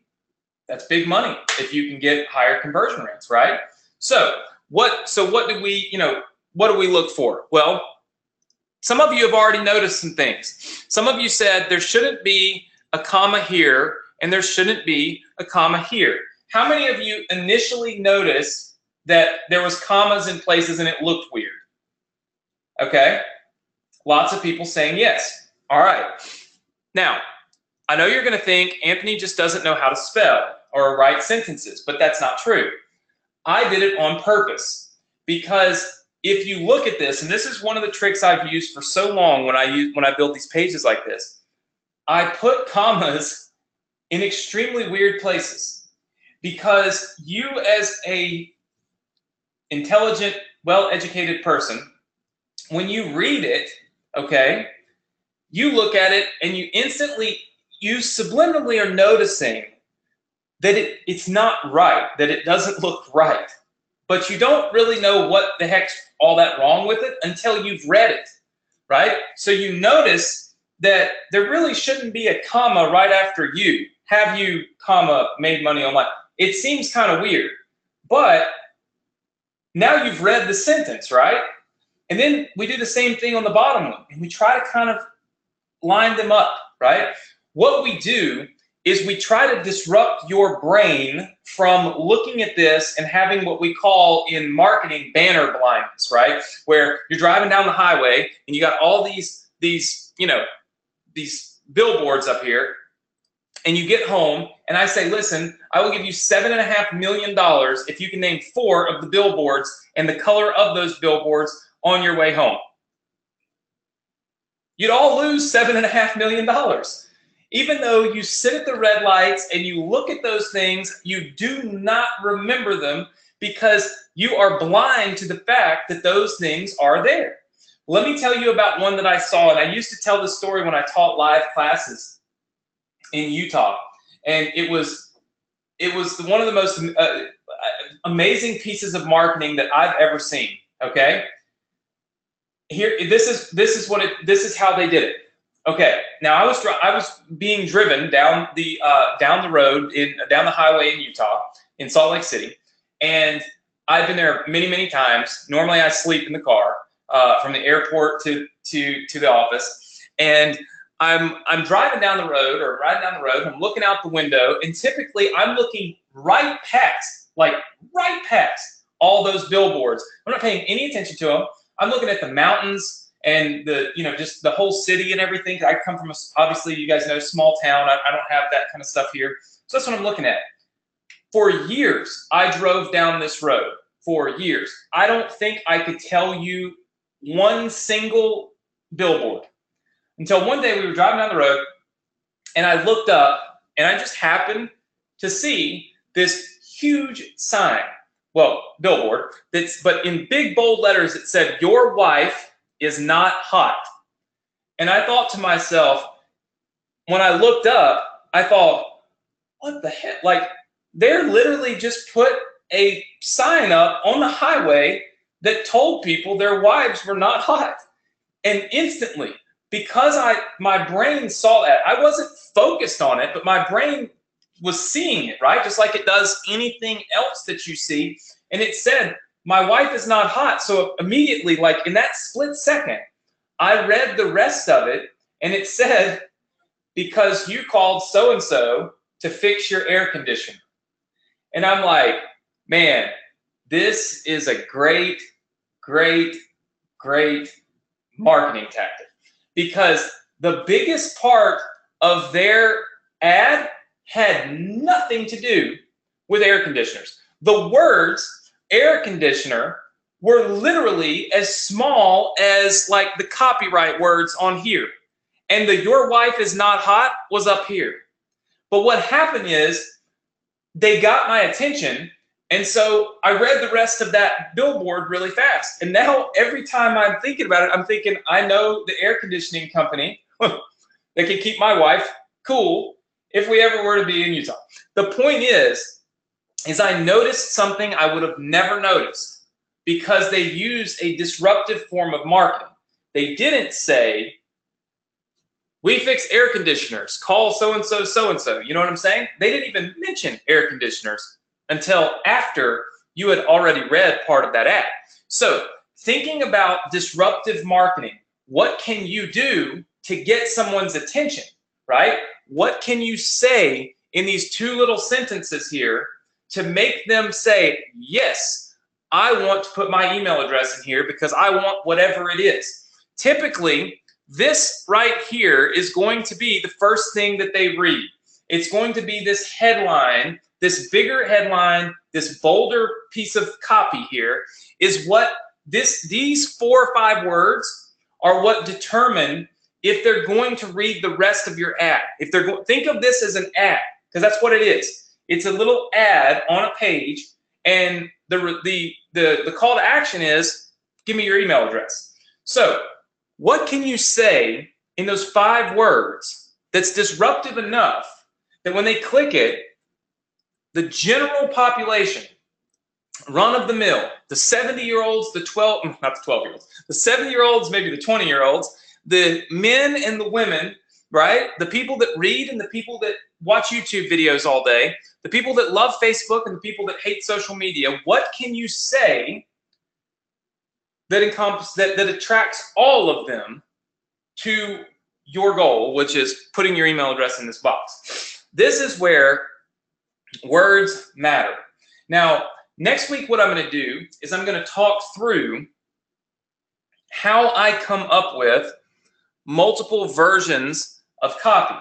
that's big money if you can get higher conversion rates, right? So what do we look for? Well, some of you have already noticed some things. Some of you said there shouldn't be a comma here and there shouldn't be a comma here. How many of you initially noticed that there was commas in places and it looked weird? Okay, lots of people saying yes. All right. Now, I know you're going to think Anthony just doesn't know how to spell or write sentences, but that's not true. I did it on purpose because if you look at this, and this is one of the tricks I've used for so long when I build these pages like this, I put commas in extremely weird places because you, as a intelligent, well-educated person, when you read it, okay, you look at it and you subliminally are noticing that it's not right, that it doesn't look right. But you don't really know what the heck's all that wrong with it until you've read it, right? So you notice that there really shouldn't be a comma right after you. Have you, comma, made money online? It seems kind of weird. But now you've read the sentence, right? And then we do the same thing on the bottom one, and we try to kind of line them up, right? What we do is we try to disrupt your brain from looking at this and having what we call in marketing banner blindness, right? Where you're driving down the highway and you got all these billboards up here, and you get home and I say, listen, I will give you $7.5 million if you can name 4 of the billboards and the color of those billboards on your way home. You'd all lose $7.5 million. Even though you sit at the red lights and you look at those things, you do not remember them because you are blind to the fact that those things are there. Let me tell you about one that I saw, and I used to tell this story when I taught live classes in Utah, and it was one of the most amazing pieces of marketing that I've ever seen. Okay, here this is how they did it. Okay, now I was being driven down the road down the highway in Utah, in Salt Lake City, and I've been there many times. Normally I sleep in the car from the airport to the office, and I'm driving down the road or riding down the road. I'm looking out the window, and typically I'm looking right past all those billboards. I'm not paying any attention to them. I'm looking at the mountains and just the whole city and everything. I come from obviously, you guys know, small town. I don't have that kind of stuff here. So that's what I'm looking at. For years, I drove down this road. For years. I don't think I could tell you one single billboard until one day we were driving down the road, and I looked up, and I just happened to see this huge sign, billboard, but in big bold letters it said, "Your wife is not hot." And I thought to myself, when I looked up, I thought, what the heck? Like, they're literally just put a sign up on the highway that told people their wives were not hot. And instantly, because my brain saw that, I wasn't focused on it, but my brain was seeing it, right? Just like it does anything else that you see. And it said, "My wife is not hot." So immediately, like in that split second, I read the rest of it, and it said, "Because you called so-and-so to fix your air conditioner." And I'm like, man, this is a great marketing tactic, because the biggest part of their ad had nothing to do with air conditioners. The words air conditioner were literally as small as like the copyright words on here. And the "your wife is not hot" was up here. But what happened is they got my attention, and so I read the rest of that billboard really fast. And now every time I'm thinking about it, I'm thinking, I know the air conditioning company that can keep my wife cool if we ever were to be in Utah. The point is I noticed something I would have never noticed, because they used a disruptive form of marketing. They didn't say, "We fix air conditioners, call so-and-so, so-and-so." You know what I'm saying? They didn't even mention air conditioners until after you had already read part of that ad. So thinking about disruptive marketing, what can you do to get someone's attention, right? What can you say in these two little sentences here to make them say, yes, I want to put my email address in here because I want whatever it is. Typically, this right here is going to be the first thing that they read. It's going to be this headline, this bigger headline, this bolder piece of copy here is what these 4 or 5 words are what determine if they're going to read the rest of your ad. If they're think of this as an ad, because that's what it is. It's a little ad on a page, and the call to action is, give me your email address. So what can you say in those 5 words that's disruptive enough that when they click it, the general population, run of the mill, the 70-year-olds, the 70-year-olds, maybe the 20-year-olds, the men and the women, right? The people that read and the people that watch YouTube videos all day, the people that love Facebook and the people that hate social media, what can you say that attracts all of them to your goal, which is putting your email address in this box? This is where words matter. Now, next week, what I'm going to do is I'm going to talk through how I come up with multiple versions of copy.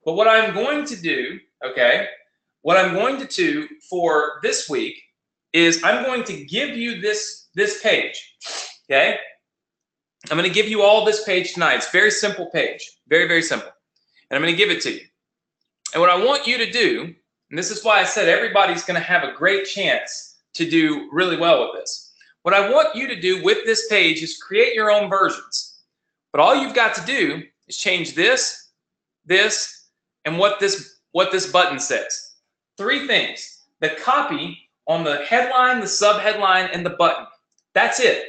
But what I'm going to do, okay, what I'm going to do for this week is I'm going to give you this page, okay? I'm going to give you all this page tonight. It's a very simple page, very, very simple. And I'm going to give it to you. And what I want you to do, and this is why I said everybody's going to have a great chance to do really well with this. What I want you to do with this page is create your own versions. But all you've got to do is change this, this, and what this button says. 3 things. The copy on the headline, the subheadline, and the button. That's it.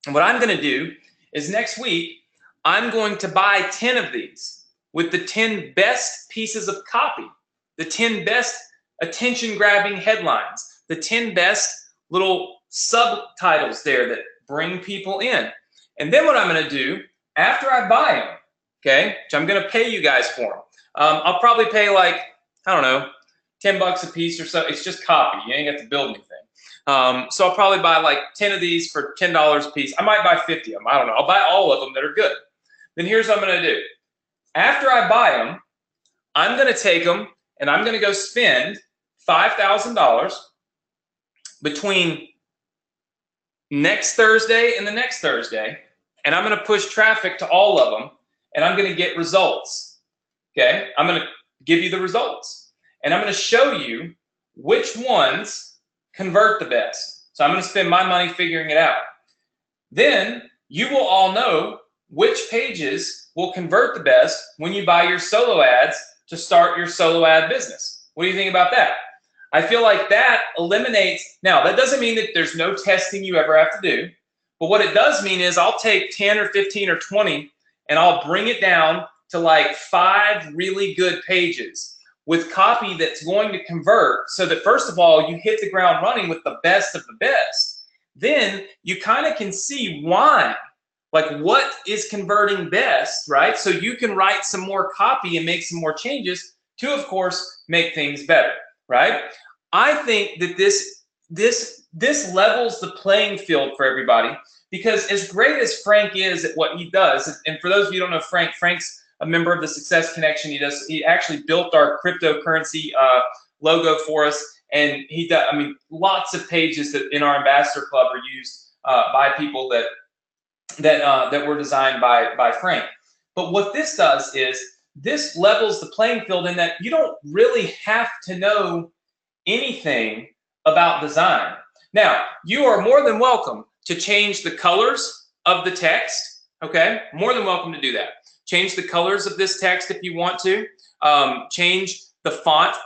And what I'm going to do is next week, I'm going to buy 10 of these with the 10 best pieces of copy, the 10 best attention-grabbing headlines, the 10 best little subtitles there that bring people in. And then what I'm going to do after I buy them, okay, which I'm going to pay you guys for them. I'll probably pay like, I don't know, $10 a piece or so. It's just copy. You ain't got to build anything. So I'll probably buy like 10 of these for $10 a piece. I might buy 50 of them. I don't know. I'll buy all of them that are good. Then here's what I'm going to do. After I buy them, I'm going to take them and I'm going to go spend $5,000 between next Thursday and the next Thursday, and I'm going to push traffic to all of them, and I'm going to get results. Okay? I'm going to give you the results, and I'm going to show you which ones convert the best. So I'm going to spend my money figuring it out. Then you will all know which pages will convert the best when you buy your solo ads to start your solo ad business. What do you think about that? I feel like that eliminates, now that doesn't mean that there's no testing you ever have to do, but what it does mean is I'll take 10 or 15 or 20 and I'll bring it down to like 5 really good pages with copy that's going to convert, so that first of all, you hit the ground running with the best of the best. Then you kind of can see why, like what is converting best, right? So you can write some more copy and make some more changes to, of course, make things better, right? I think that this levels the playing field for everybody, because as great as Frank is at what he does, and for those of you who don't know Frank, Frank's a member of the Success Connection. He actually built our cryptocurrency logo for us, and he does. I mean, lots of pages that in our ambassador club are used by people that were designed by Frank. But what this does is this levels the playing field in that you don't really have to know anything about design. Now, you are more than welcome to change the colors of the text, okay? More than welcome to do that. Change the colors of this text if you want to. Change the font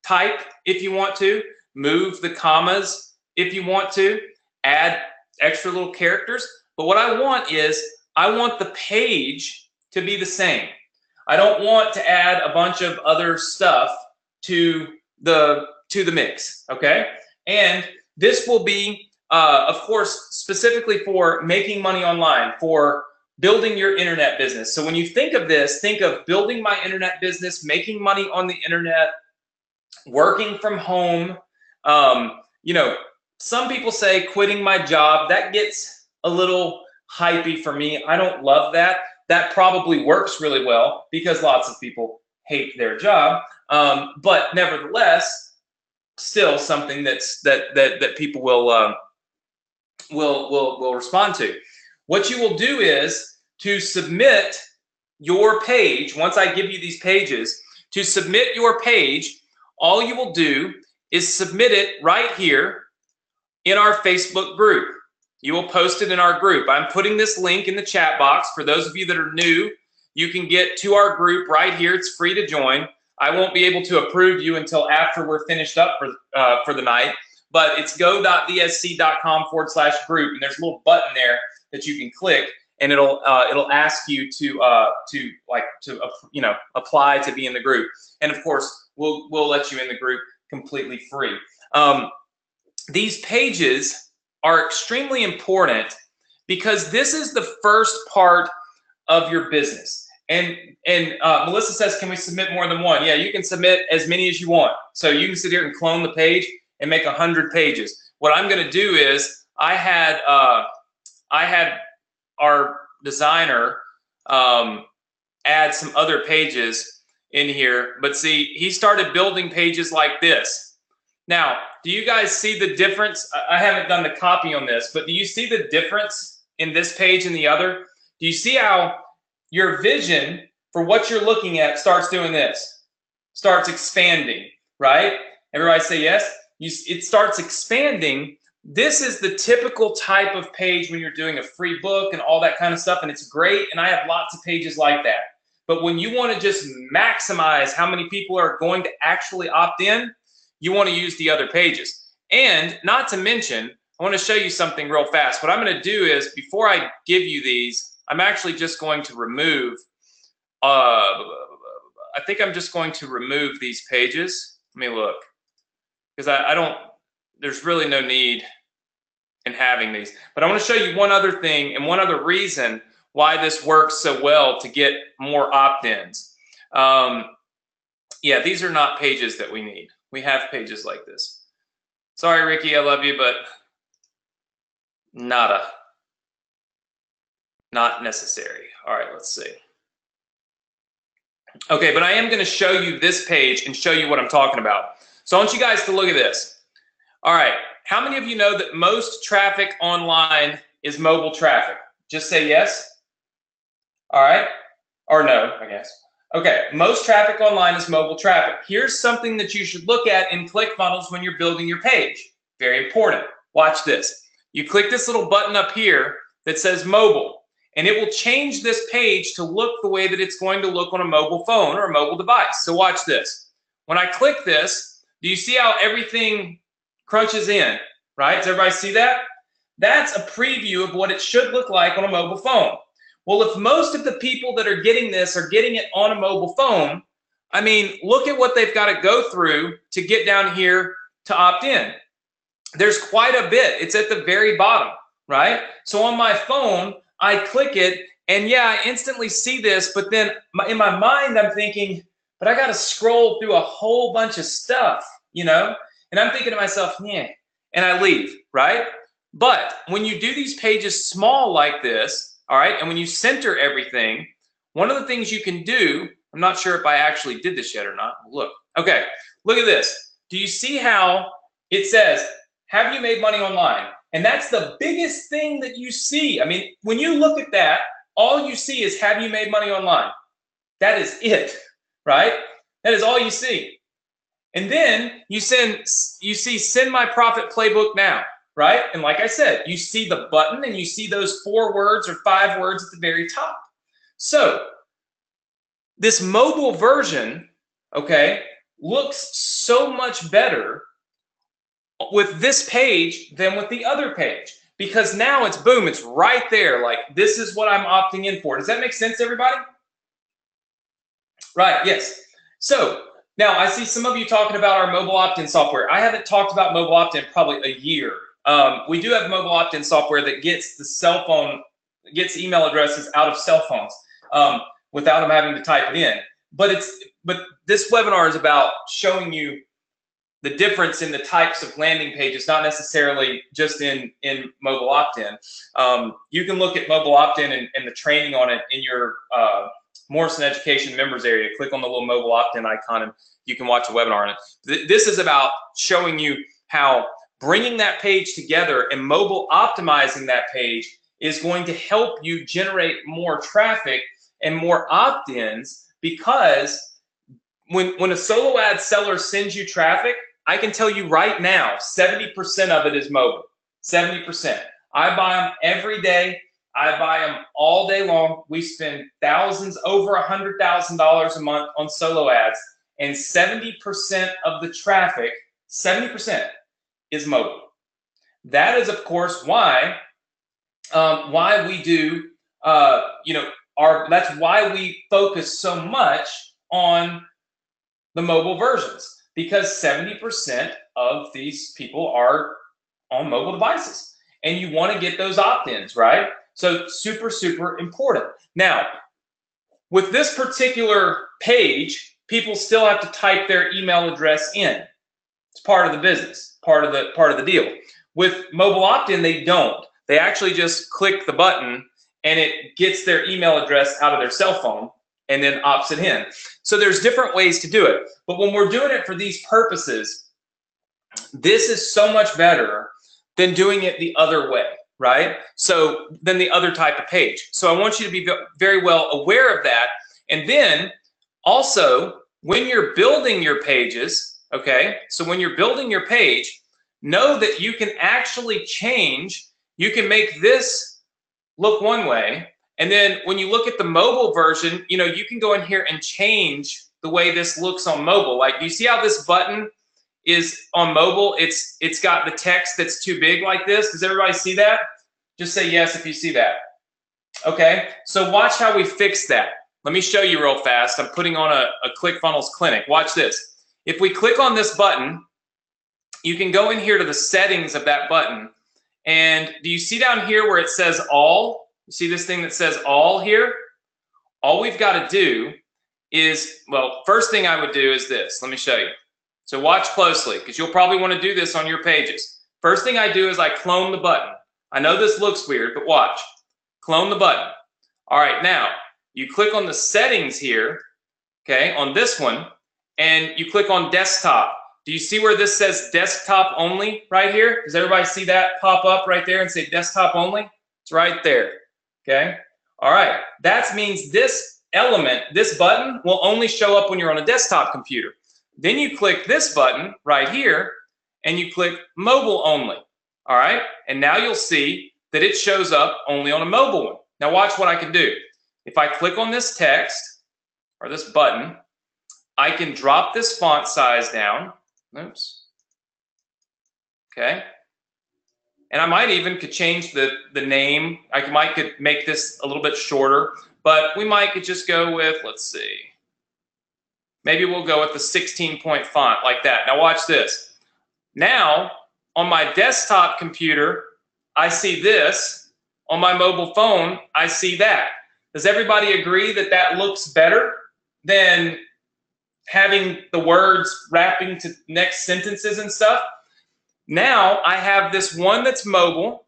type if you want to. Move the commas if you want to. Add extra little characters. But what I want is, I want the page to be the same. I don't want to add a bunch of other stuff to the mix, okay? And this will be, of course, specifically for making money online, for building your internet business. So when you think of this, think of building my internet business, making money on the internet, working from home. You know, some people say quitting my job. That gets a little hypey for me. I don't love that. That probably works really well because lots of people hate their job. But nevertheless, still something that people will respond to. What you will do is to submit your page. Once I give you these pages, to submit your page, all you will do is submit it right here in our Facebook group. You will post it in our group. I'm putting this link in the chat box. For those of you that are new, you can get to our group right here. It's free to join. I won't be able to approve you until after we're finished up for the night, but it's go.vsc.com/group, and there's a little button there that you can click, and it'll ask you to apply to be in the group. And of course, we'll let you in the group completely free. These pages are extremely important because this is the first part of your business. And Melissa says, can we submit more than one? Yeah, you can submit as many as you want. So you can sit here and clone the page and make 100 pages. What I'm going to do is I had our designer add some other pages in here, but see, he started building pages like this. Now, do you guys see the difference? I haven't done the copy on this, but do you see the difference in this page and the other? Do you see how your vision for what you're looking at starts doing this? Starts expanding, right? Everybody say yes? It starts expanding This is the typical type of page when you're doing a free book and all that kind of stuff, and it's great, and I have lots of pages like that. But when you want to just maximize how many people are going to actually opt in, you want to use the other pages. And not to mention, I want to show you something real fast. What I'm going to do is, before I give you these, I'm actually just going to remove, I think I'm just going to remove these pages. Let me look, because I don't, there's really no need in having these. But I want to show you one other thing and one other reason why this works so well to get more opt-ins. Yeah, these are not pages that we need. We have pages like this. Sorry, Ricky, I love you, but nada. Not necessary. All right, let's see. Okay, but I am going to show you this page and show you what I'm talking about. So I want you guys to look at this. All right, how many of you know that most traffic online is mobile traffic? Just say yes. All right, or no, I guess. Okay, most traffic online is mobile traffic. Here's something that you should look at in ClickFunnels when you're building your page. Very important. Watch this. You click this little button up here that says mobile, and it will change this page to look the way that it's going to look on a mobile phone or a mobile device. So watch this. When I click this, do you see how everything crunches in, right? Does everybody see that? That's a preview of what it should look like on a mobile phone. Well, if most of the people that are getting this are getting it on a mobile phone, I mean, look at what they've got to go through to get down here to opt in. There's quite a bit. It's at the very bottom, right? So on my phone, I click it, and yeah, I instantly see this, but then in my mind, I'm thinking, but I got to scroll through a whole bunch of stuff, you know? And I'm thinking to myself, yeah, and I leave, right? But when you do these pages small like this, all right, and when you center everything, one of the things you can do, I'm not sure if I actually did this yet or not. Look, okay, look at this. Do you see how it says, have you made money online? And that's the biggest thing that you see. I mean, when you look at that, all you see is, have you made money online? That is it, right? That is all you see. And then you see send my profit playbook now, right? And like I said, you see the button and you see those 4 words or 5 words at the very top. So this mobile version, okay, looks so much better with this page than with the other page, because now it's boom, it's right there. Like, this is what I'm opting in for. Does that make sense, everybody? Right, yes. So now I see some of you talking about our mobile opt-in software. I haven't talked about mobile opt-in probably a year. We do have mobile opt-in software that gets the cell phone, gets email addresses out of cell phones without them having to type it in. But this webinar is about showing you the difference in the types of landing pages, not necessarily just in mobile opt-in. You can look at mobile opt-in and the training on it in your Morrison Education members area. Click on the little mobile opt-in icon and you can watch a webinar on it. This is about showing you how bringing that page together and mobile optimizing that page is going to help you generate more traffic and more opt-ins, because when a solo ad seller sends you traffic, I can tell you right now, 70% of it is mobile. 70%. I buy them every day. I buy them all day long. We spend thousands, over $100,000 a month on solo ads, and 70% of the traffic, 70%, is mobile. That is, of course, why we do, that's why we focus so much on the mobile versions, because 70% of these people are on mobile devices, and you want to get those opt-ins, right? So super, super important. Now, with this particular page, people still have to type their email address in. It's part of the business, part of the deal. With mobile opt-in, they don't. They actually just click the button and it gets their email address out of their cell phone and then opts it in. So there's different ways to do it. But when we're doing it for these purposes, this is so much better than doing it the other way, right? So than the other type of page. So I want you to be very well aware of that. And then also, when you're building your pages, okay, so when you're building your page, know that you can actually change. You can make this look one way, and then when you look at the mobile version, you know, you can go in here and change the way this looks on mobile. Like, you see how this button is on mobile? It's got the text that's too big like this. Does everybody see that? Just say yes if you see that. Okay, so watch how we fix that. Let me show you real fast. I'm putting on a ClickFunnels Clinic. Watch this. If we click on this button, you can go in here to the settings of that button. And do you see down here where it says all? You see this thing that says all here? All we've got to do is, well, first thing I would do is this. Let me show you. So watch closely, because you'll probably want to do this on your pages. First thing I do is I clone the button. I know this looks weird, but watch. Clone the button. All right, now you click on the settings here, okay, on this one, and you click on desktop. Do you see where this says desktop only right here? Does everybody see that pop up right there and say desktop only? It's right there, okay? All right, that means this element, this button, will only show up when you're on a desktop computer. Then you click this button right here, and you click mobile only, all right? And now you'll see that it shows up only on a mobile one. Now watch what I can do. If I click on this text, or this button, I can drop this font size down. Oops. Okay. And I might even could change the name. I could make this a little bit shorter, but we might could just go with, let's see. Maybe we'll go with the 16-point font like that. Now watch this. Now, on my desktop computer, I see this. On my mobile phone, I see that. Does everybody agree that that looks better than having the words wrapping to next sentences and stuff? Now I have this one that's mobile,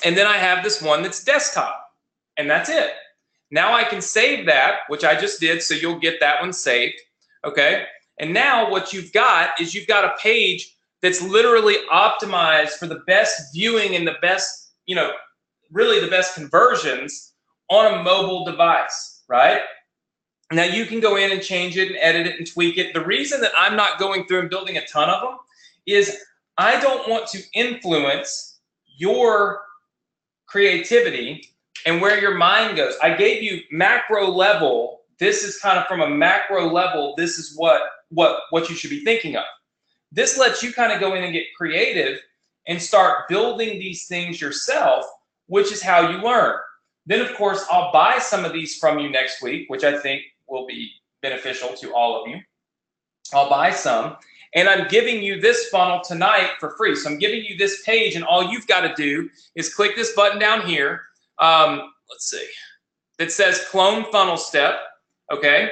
and then I have this one that's desktop, and that's it. Now I can save that, which I just did, so you'll get that one saved, okay? And now what you've got is you've got a page that's literally optimized for the best viewing and the best, you know, really the best conversions on a mobile device, right? Now you can go in and change it and edit it and tweak it. The reason that I'm not going through and building a ton of them is I don't want to influence your creativity and where your mind goes. I gave you macro level. This is kind of from a macro level. This is what you should be thinking of. This lets you kind of go in and get creative and start building these things yourself, which is how you learn. Then, of course, I'll buy some of these from you next week, which I think will be beneficial to all of you. I'll buy some, and I'm giving you this funnel tonight for free. So I'm giving you this page, and all you've got to do is click this button down here. Let's see. It says clone funnel step, okay?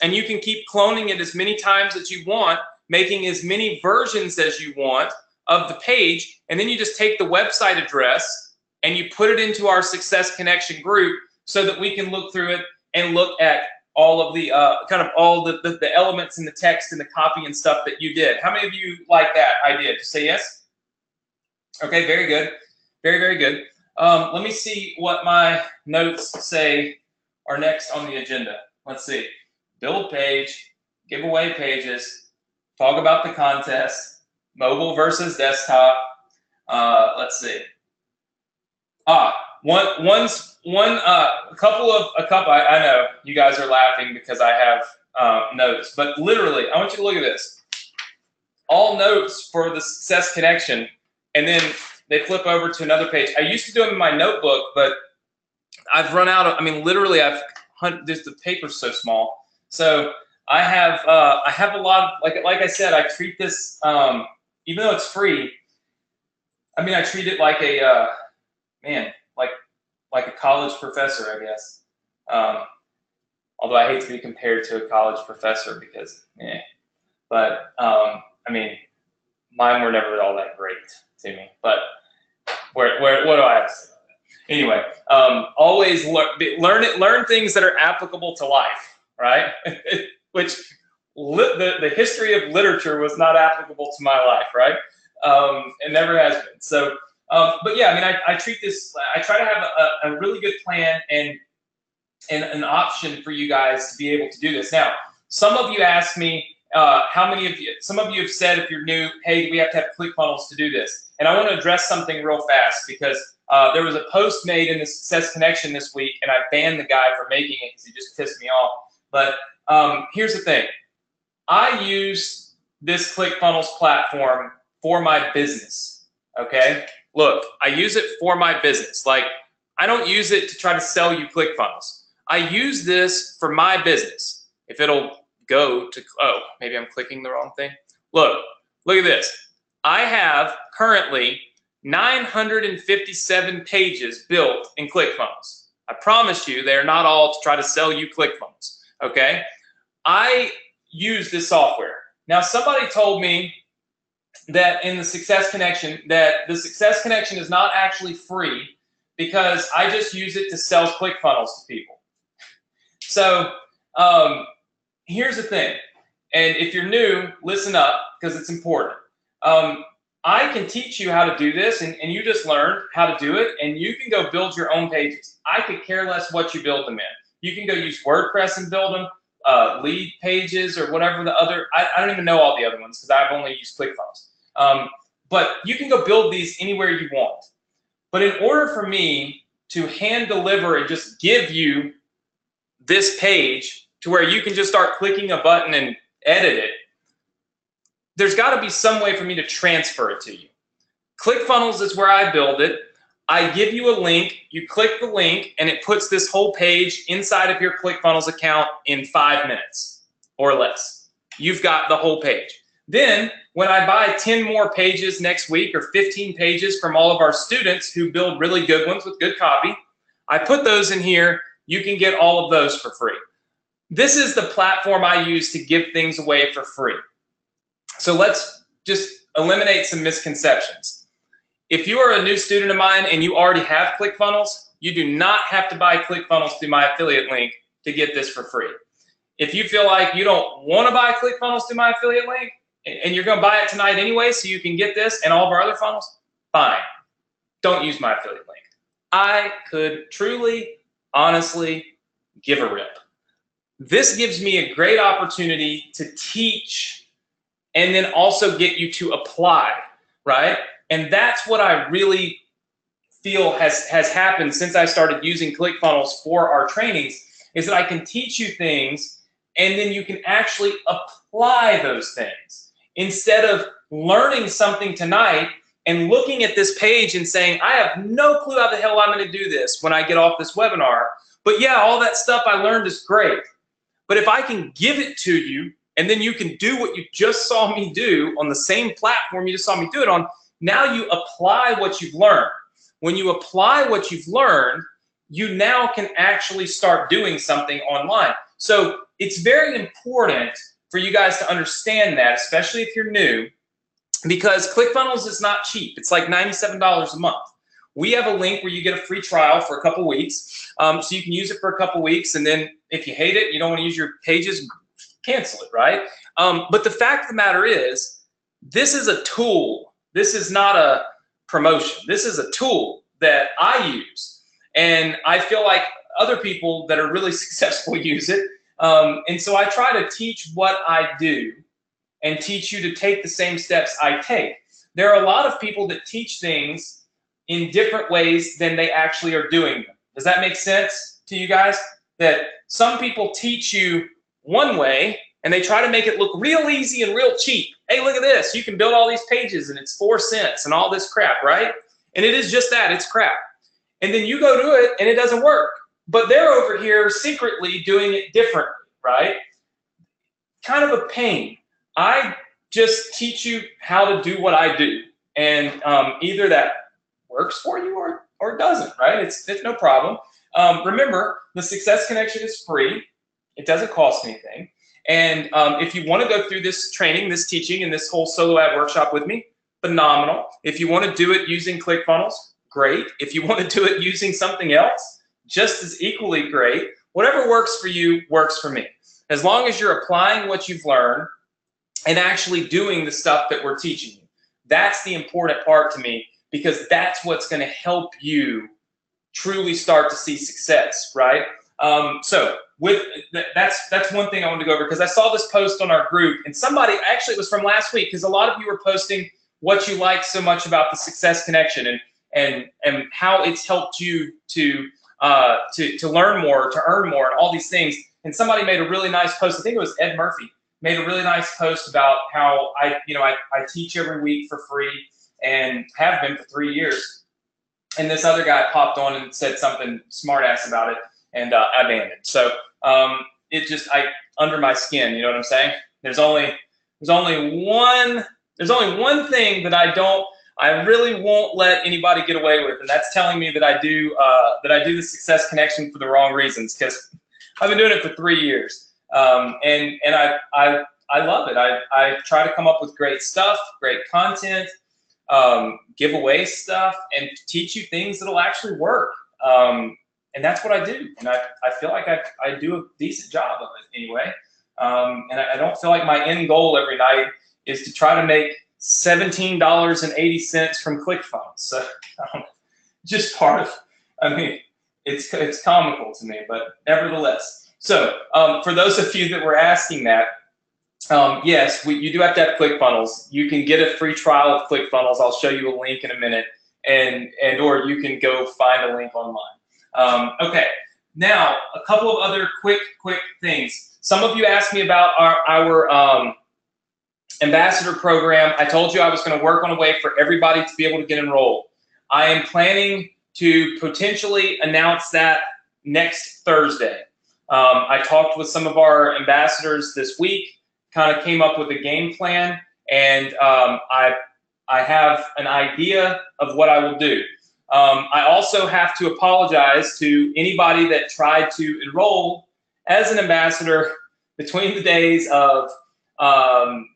And you can keep cloning it as many times as you want, making as many versions as you want of the page, and then you just take the website address and you put it into our Success Connection group so that we can look through it and look at all of the kind of all the elements in the text and the copy and stuff that you did. How many of you like that idea? Just say yes. Okay, very good. Very, very good. Let me see what my notes say are next on the agenda. Let's see. Build page, giveaway pages, talk about the contest, mobile versus desktop. Let's see. A couple. I know you guys are laughing because I have notes, but literally, I want you to look at this. All notes for the Success Connection, and then they flip over to another page. I used to do them in my notebook, but I've run out of. I mean, literally, just the paper's so small. So I have a lot of like I said, I treat this even though it's free. I mean, I treat it like a like a college professor, I guess. Although I hate to be compared to a college professor because, but I mean, mine were never all that great to me. But what do I have to say about that? Anyway, always learn things that are applicable to life, right? Which the history of literature was not applicable to my life, right? It never has been. So. But yeah, I mean, I treat this. I try to have a really good plan and an option for you guys to be able to do this. Now, some of you asked me, how many of you, some of you have said if you're new, hey, we have to have ClickFunnels to do this. And I want to address something real fast because there was a post made in the Success Connection this week, and I banned the guy for making it because he just pissed me off. But here's the thing. I use this ClickFunnels platform for my business, okay? Look, I use it for my business. Like, I don't use it to try to sell you ClickFunnels. I use this for my business. If it'll go to, oh, maybe I'm clicking the wrong thing. Look at this. I have currently 957 pages built in ClickFunnels. I promise you they're not all to try to sell you ClickFunnels, okay? I use this software. Now, somebody told me that in the Success Connection, that the Success Connection is not actually free because I just use it to sell ClickFunnels to people. So here's the thing, and if you're new, listen up because it's important. I can teach you how to do this, and you just learned how to do it, and you can go build your own pages. I could care less what you build them in. You can go use WordPress and build them, lead pages or whatever the other, I don't even know all the other ones because I've only used ClickFunnels. But you can go build these anywhere you want. But in order for me to hand deliver and just give you this page to where you can just start clicking a button and edit it, there's got to be some way for me to transfer it to you. ClickFunnels is where I build it. I give you a link, you click the link, and it puts this whole page inside of your ClickFunnels account in 5 minutes or less. You've got the whole page. Then, when I buy 10 more pages next week or 15 pages from all of our students who build really good ones with good copy, I put those in here. You can get all of those for free. This is the platform I use to give things away for free. So let's just eliminate some misconceptions. If you are a new student of mine and you already have ClickFunnels, you do not have to buy ClickFunnels through my affiliate link to get this for free. If you feel like you don't want to buy ClickFunnels through my affiliate link and you're going to buy it tonight anyway so you can get this and all of our other funnels, fine. Don't use my affiliate link. I could truly, honestly give a rip. This gives me a great opportunity to teach and then also get you to apply, right? And that's what I really feel has happened since I started using ClickFunnels for our trainings, is that I can teach you things and then you can actually apply those things. Instead of learning something tonight and looking at this page and saying, I have no clue how the hell I'm going to do this when I get off this webinar, but yeah, all that stuff I learned is great. But if I can give it to you, and then you can do what you just saw me do on the same platform you just saw me do it on, now you apply what you've learned. When you apply what you've learned, you now can actually start doing something online. So it's very important for you guys to understand that, especially if you're new, because ClickFunnels is not cheap. It's like $97 a month. We have a link where you get a free trial for a couple weeks, so you can use it for a couple weeks, and then if you hate it, you don't want to use your pages, cancel it, right? But the fact of the matter is, this is a tool. This is not a promotion. This is a tool that I use. And I feel like other people that are really successful use it. And so I try to teach what I do and teach you to take the same steps I take. There are a lot of people that teach things in different ways than they actually are doing them. Does that make sense to you guys? That some people teach you one way and they try to make it look real easy and real cheap. Hey, look at this. You can build all these pages and it's 4 cents and all this crap, right? And it is just that. It's crap. And then you go do it and it doesn't work. But they're over here secretly doing it differently, right? Kind of a pain. I just teach you how to do what I do. And either that works for you or doesn't, right? It's no problem. Remember, the Success Connection is free. It doesn't cost anything. And if you want to go through this training, this teaching, and this whole solo ad workshop with me, phenomenal. If you want to do it using ClickFunnels, great. If you want to do it using something else, just as equally great. Whatever works for you works for me. As long as you're applying what you've learned and actually doing the stuff that we're teaching you. That's the important part to me, because that's what's going to help you truly start to see success, right? So that's one thing I wanted to go over, because I saw this post on our group, and somebody, actually it was from last week, because a lot of you were posting what you like so much about the Success Connection and how it's helped you to learn more, to earn more, and all these things. And somebody made a really nice post. I think it was Ed Murphy made a really nice post about how I teach every week for free and have been for 3 years. And this other guy popped on and said something smart ass about it, and I banned it. So it just under my skin, you know what I'm saying? There's only one thing that I really won't let anybody get away with, and that's telling me that I do the Success Connection for the wrong reasons, because I've been doing it for 3 years, and I love it. I try to come up with great stuff, great content, give away stuff, and teach you things that'll actually work. And that's what I do, and I feel like I do a decent job of it anyway. And I don't feel like my end goal every night is to try to make $17.80 from ClickFunnels. So just part of, it's comical to me, but nevertheless. So for those of you that were asking that, yes, you do have to have ClickFunnels. You can get a free trial of ClickFunnels. I'll show you a link in a minute, or you can go find a link online. Okay, now a couple of other quick things. Some of you asked me about our ambassador program. I told you I was going to work on a way for everybody to be able to get enrolled. I am planning to potentially announce that next Thursday. I talked with some of our ambassadors this week, kind of came up with a game plan, and I have an idea of what I will do. I also have to apologize to anybody that tried to enroll as an ambassador between the days of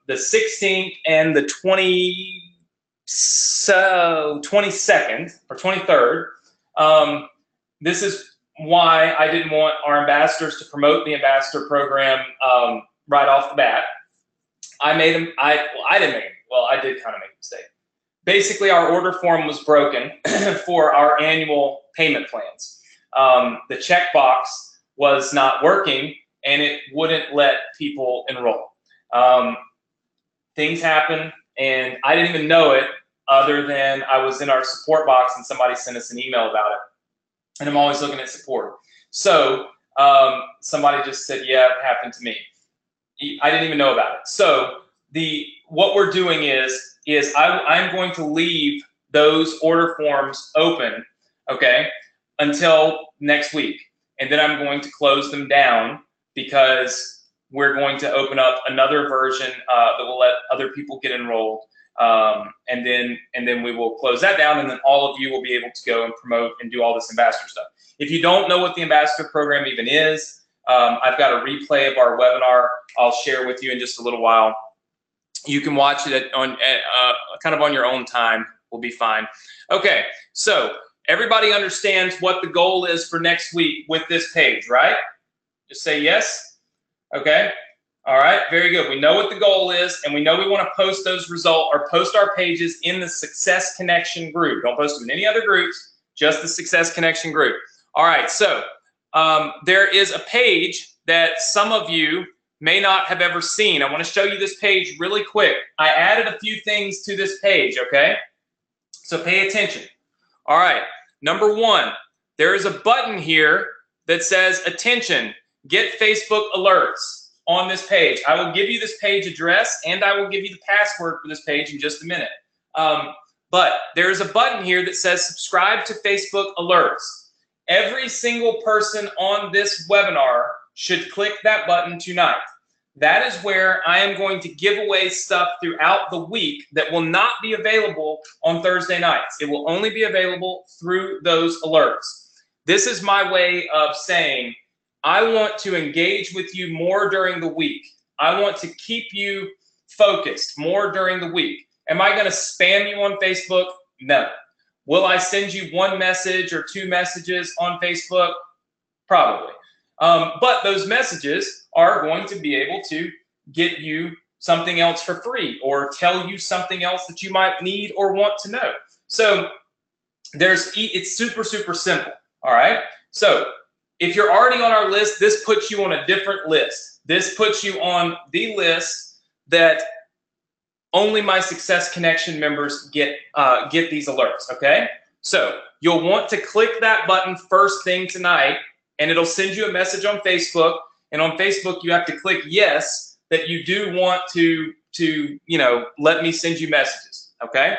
the 16th and the 22nd or 23rd. This is why I didn't want our ambassadors to promote the ambassador program right off the bat. I didn't make them. Well, I did kind of make a mistake. Basically, our order form was broken for our annual payment plans. The checkbox was not working, and it wouldn't let people enroll. Things happen, and I didn't even know it, other than I was in our support box and somebody sent us an email about it. And I'm always looking at support. So somebody just said, yeah, it happened to me. I didn't even know about it. So what we're doing is I'm going to leave those order forms open, okay, until next week. And then I'm going to close them down, because we're going to open up another version that will let other people get enrolled. And then we will close that down, and then all of you will be able to go and promote and do all this ambassador stuff. If you don't know what the ambassador program even is, I've got a replay of our webinar I'll share with you in just a little while. You can watch it kind of on your own time. We'll be fine. Okay, so everybody understands what the goal is for next week with this page, right? Just say yes. Okay. All right. Very good. We know what the goal is, and we know we want to post those results or post our pages in the Success Connection group. Don't post them in any other groups, just the Success Connection group. All right. So there is a page that some of you may not have ever seen. I want to show you this page really quick. I added a few things to this page. Okay. So pay attention. All right. Number one, there is a button here that says attention. Get Facebook alerts on this page. I will give you this page address, and I will give you the password for this page in just a minute. But there is a button here that says subscribe to Facebook alerts. Every single person on this webinar should click that button tonight. That is where I am going to give away stuff throughout the week that will not be available on Thursday nights. It will only be available through those alerts. This is my way of saying, I want to engage with you more during the week. I want to keep you focused more during the week. Am I going to spam you on Facebook? No. Will I send you one message or two messages on Facebook? Probably. But those messages are going to be able to get you something else for free, or tell you something else that you might need or want to know. So it's super, super simple. All right. So if you're already on our list, this puts you on a different list. This puts you on the list that only my Success Connection members get these alerts, okay? So you'll want to click that button first thing tonight, and it'll send you a message on Facebook. And on Facebook, you have to click yes, that you do want to let me send you messages, okay?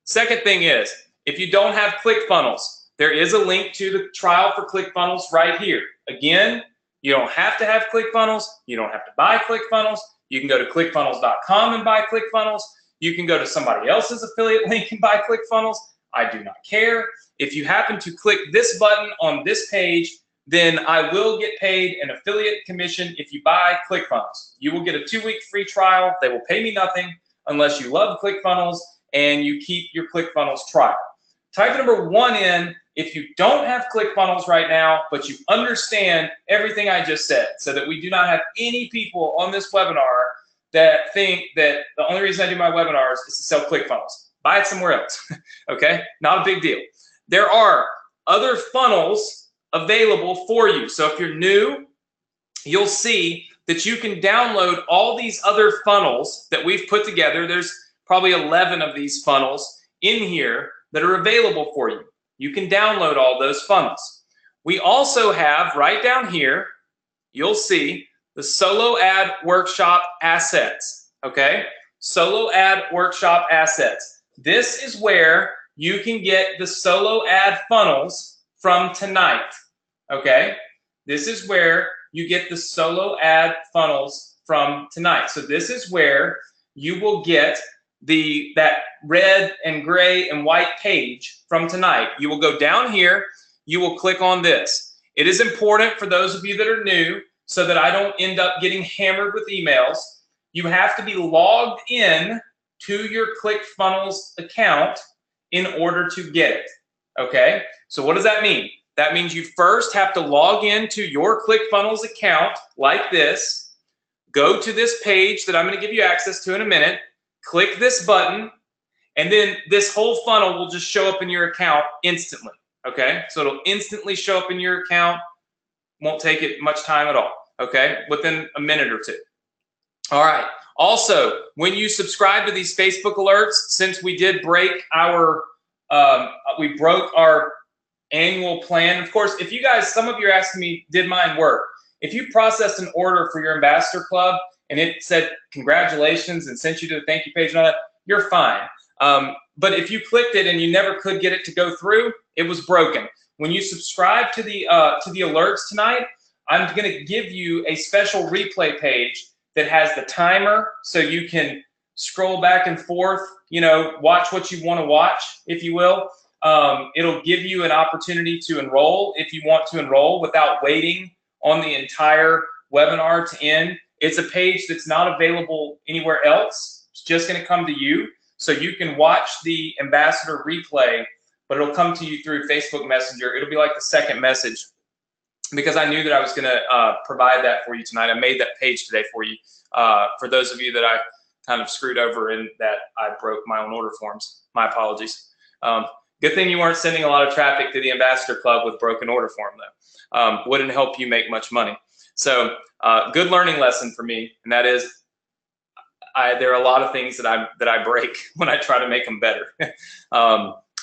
Second thing is, if you don't have ClickFunnels, there is a link to the trial for ClickFunnels right here. Again, you don't have to have ClickFunnels. You don't have to buy ClickFunnels. You can go to clickfunnels.com and buy ClickFunnels. You can go to somebody else's affiliate link and buy ClickFunnels. I do not care. If you happen to click this button on this page, then I will get paid an affiliate commission if you buy ClickFunnels. You will get a 2-week free trial. They will pay me nothing unless you love ClickFunnels and you keep your ClickFunnels trial. Type number 1 in if you don't have ClickFunnels right now, but you understand everything I just said, so that we do not have any people on this webinar that think that the only reason I do my webinars is to sell ClickFunnels. Buy it somewhere else, okay? Not a big deal. There are other funnels available for you. So if you're new, you'll see that you can download all these other funnels that we've put together. There's probably 11 of these funnels in here that are available for you. You can download all those funnels. We also have right down here, you'll see the Solo Ad Workshop Assets, okay? Solo Ad Workshop Assets. This is where you can get the solo ad funnels from tonight, okay? This is where you get the solo ad funnels from tonight. So this is where you will get that red and gray and white page from tonight. You will go down here, you will click on this. It is important for those of you that are new, so that I don't end up getting hammered with emails. You have to be logged in to your ClickFunnels account in order to get it, okay? So what does that mean? That means you first have to log into your ClickFunnels account like this, go to this page that I'm gonna give you access to in a minute, click this button, and then this whole funnel will just show up in your account instantly, okay? So it'll instantly show up in your account, won't take it much time at all, okay? Within a minute or two. All right. Also, when you subscribe to these Facebook alerts, since we did break our, we broke our annual plan. Of course, if you guys, some of you are asking me, did mine work? If you processed an order for your ambassador club and it said congratulations and sent you to the thank you page and all that, you're fine. But if you clicked it and you never could get it to go through, it was broken. When you subscribe to the alerts tonight, I'm going to give you a special replay page that has the timer, so you can scroll back and forth, watch what you want to watch, if you will. It'll give you an opportunity to enroll if you want to enroll without waiting on the entire webinar to end. It's a page that's not available anywhere else. It's just going to come to you, so you can watch the ambassador replay, but it'll come to you through Facebook Messenger. It'll be like the second message, because I knew that I was going to provide that for you tonight. I made that page today for you. For those of you that I kind of screwed over and that I broke my own order forms, my apologies. Good thing you weren't sending a lot of traffic to the Ambassador Club with broken order form, though. Wouldn't help you make much money. So good learning lesson for me, and that is there are a lot of things that I break when I try to make them better.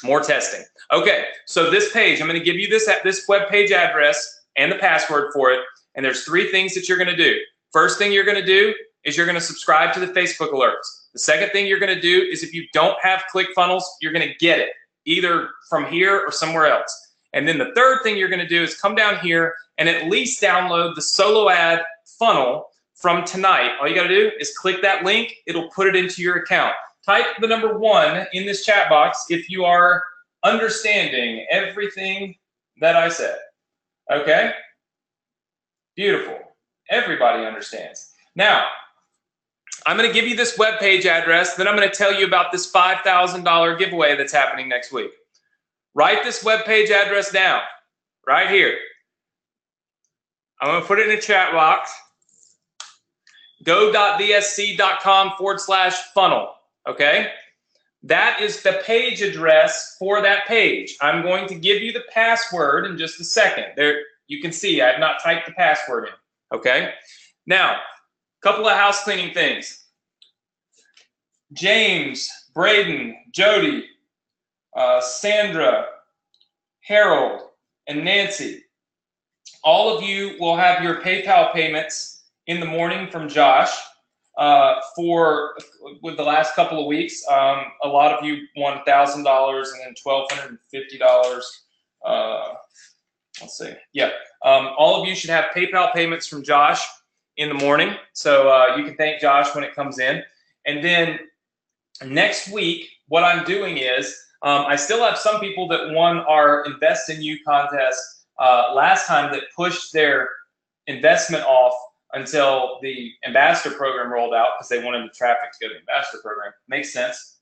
More testing. Okay, so this page, I'm going to give you this web page address and the password for it, and there's 3 things that you're going to do. First thing you're going to do is you're going to subscribe to the Facebook alerts. The second thing you're going to do is, if you don't have ClickFunnels, you're going to get it either from here or somewhere else. And then the third thing you're going to do is come down here and at least download the solo ad funnel from tonight. All you got to do is click that link. It'll put it into your account. Type the number 1 in this chat box if you are understanding everything that I said. Okay? Beautiful. Everybody understands. Now, I'm going to give you this web page address, then I'm going to tell you about this $5,000 giveaway that's happening next week. Write this web page address down right here. I'm going to put it in a chat box. go.vsc.com/funnel. Okay? That is the page address for that page. I'm going to give you the password in just a second. You can see I have not typed the password in, okay? Now, a couple of house cleaning things. James, Braden, Jody, Sandra, Harold, and Nancy. All of you will have your PayPal payments in the morning from Josh with the last couple of weeks. A lot of you won $1,000 and then $1,250. Let's see. Yeah. All of you should have PayPal payments from Josh in the morning. So you can thank Josh when it comes in. And then next week, what I'm doing is I still have some people that won our Invest in You contest last time that pushed their investment off until the ambassador program rolled out because they wanted the traffic to go to the ambassador program. Makes sense.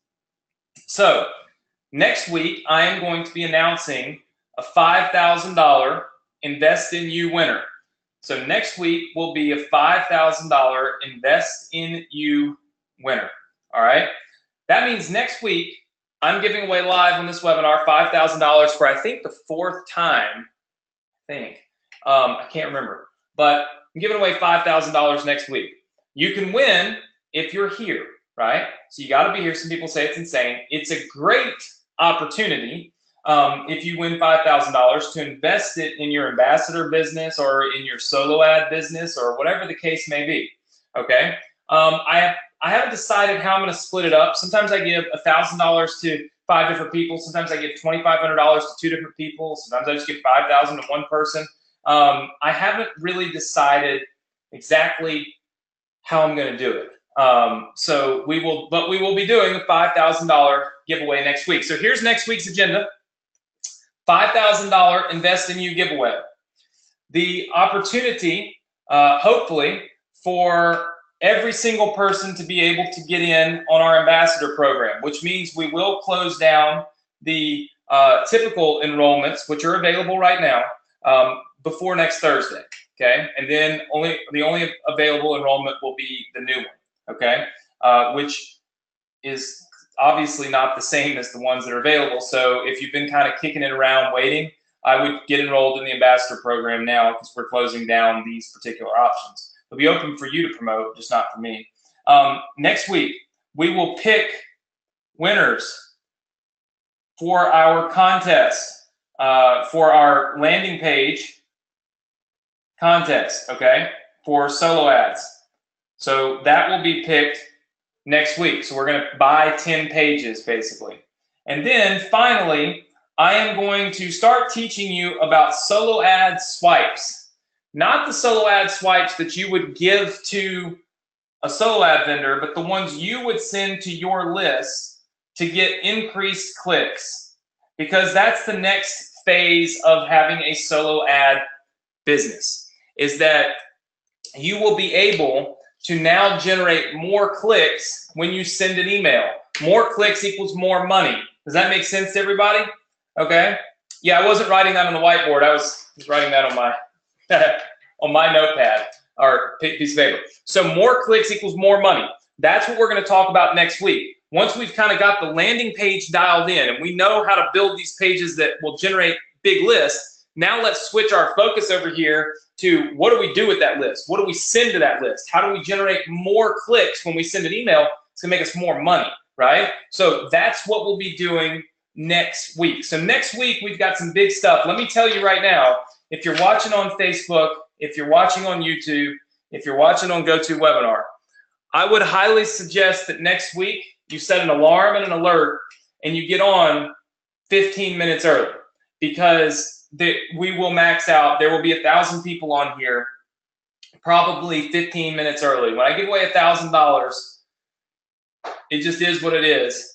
So next week, I am going to be announcing a $5,000 Invest in You winner. So next week will be a $5,000 Invest in You winner. All right. That means next week, I'm giving away live on this webinar $5,000 for, I think, the fourth time. I can't remember. But I'm giving away $5,000 next week. You can win if you're here, right? So you got to be here. Some people say it's insane. It's a great opportunity if you win $5,000 to invest it in your ambassador business or in your solo ad business or whatever the case may be, okay? I haven't decided how I'm going to split it up. Sometimes I give $1,000 to 5 different people. Sometimes I give $2,500 to 2 different people. Sometimes I just give $5,000 to one person. I haven't really decided exactly how I'm going to do it. But we will be doing a $5,000 giveaway next week. So here's next week's agenda. $5,000 Invest in You giveaway. The opportunity, hopefully, for every single person to be able to get in on our ambassador program, which means we will close down the typical enrollments, which are available right now, before next Thursday, okay? And then the only available enrollment will be the new one, okay? Which is obviously not the same as the ones that are available. So if you've been kind of kicking it around waiting, I would get enrolled in the ambassador program now because we're closing down these particular options. It'll be open for you to promote, just not for me. Next week, we will pick winners for our contest, for our landing page contest, okay, for solo ads. So that will be picked next week. So we're going to buy 10 pages, basically. And then finally, I am going to start teaching you about solo ad swipes. Not the solo ad swipes that you would give to a solo ad vendor, but the ones you would send to your list to get increased clicks. Because that's the next phase of having a solo ad business, is that you will be able to now generate more clicks when you send an email. More clicks equals more money. Does that make sense to everybody? Okay. Yeah, I wasn't writing that on the whiteboard. I was writing that on my on my notepad or piece of paper. So more clicks equals more money. That's what we're going to talk about next week. Once we've kind of got the landing page dialed in and we know how to build these pages that will generate big lists, now let's switch our focus over here to what do we do with that list? What do we send to that list? How do we generate more clicks when we send an email? It's going to make us more money, right? So that's what we'll be doing next week. So next week, we've got some big stuff. Let me tell you right now, if you're watching on Facebook, if you're watching on YouTube, if you're watching on GoToWebinar, I would highly suggest that next week you set an alarm and an alert and you get on 15 minutes early, because we will max out. There will be 1,000 people on here probably 15 minutes early. When I give away $1,000, it just is what it is.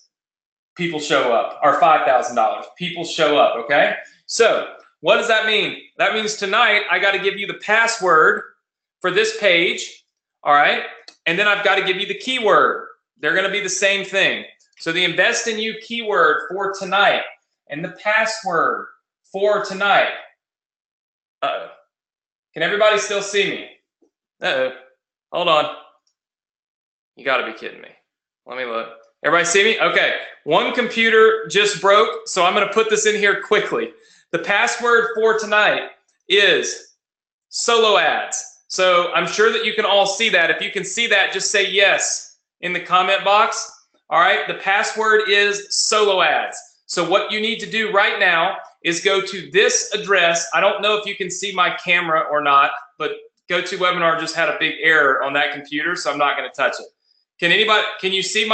People show up, or $5,000. People show up, okay? So what does that mean? That means tonight I got to give you the password for this page, all right? And then I've got to give you the keyword. They're going to be the same thing. So the Invest in You keyword for tonight and the password for tonight. Uh-oh. Can everybody still see me? Uh-oh. Hold on. You got to be kidding me. Let me look. Everybody see me? Okay. One computer just broke, so I'm going to put this in here quickly. The password for tonight is solo ads. So I'm sure that you can all see that. If you can see that, just say yes in the comment box. All right, the password is solo ads. So what you need to do right now is go to this address. I don't know if you can see my camera or not, but GoToWebinar just had a big error on that computer, so I'm not going to touch it. Can you see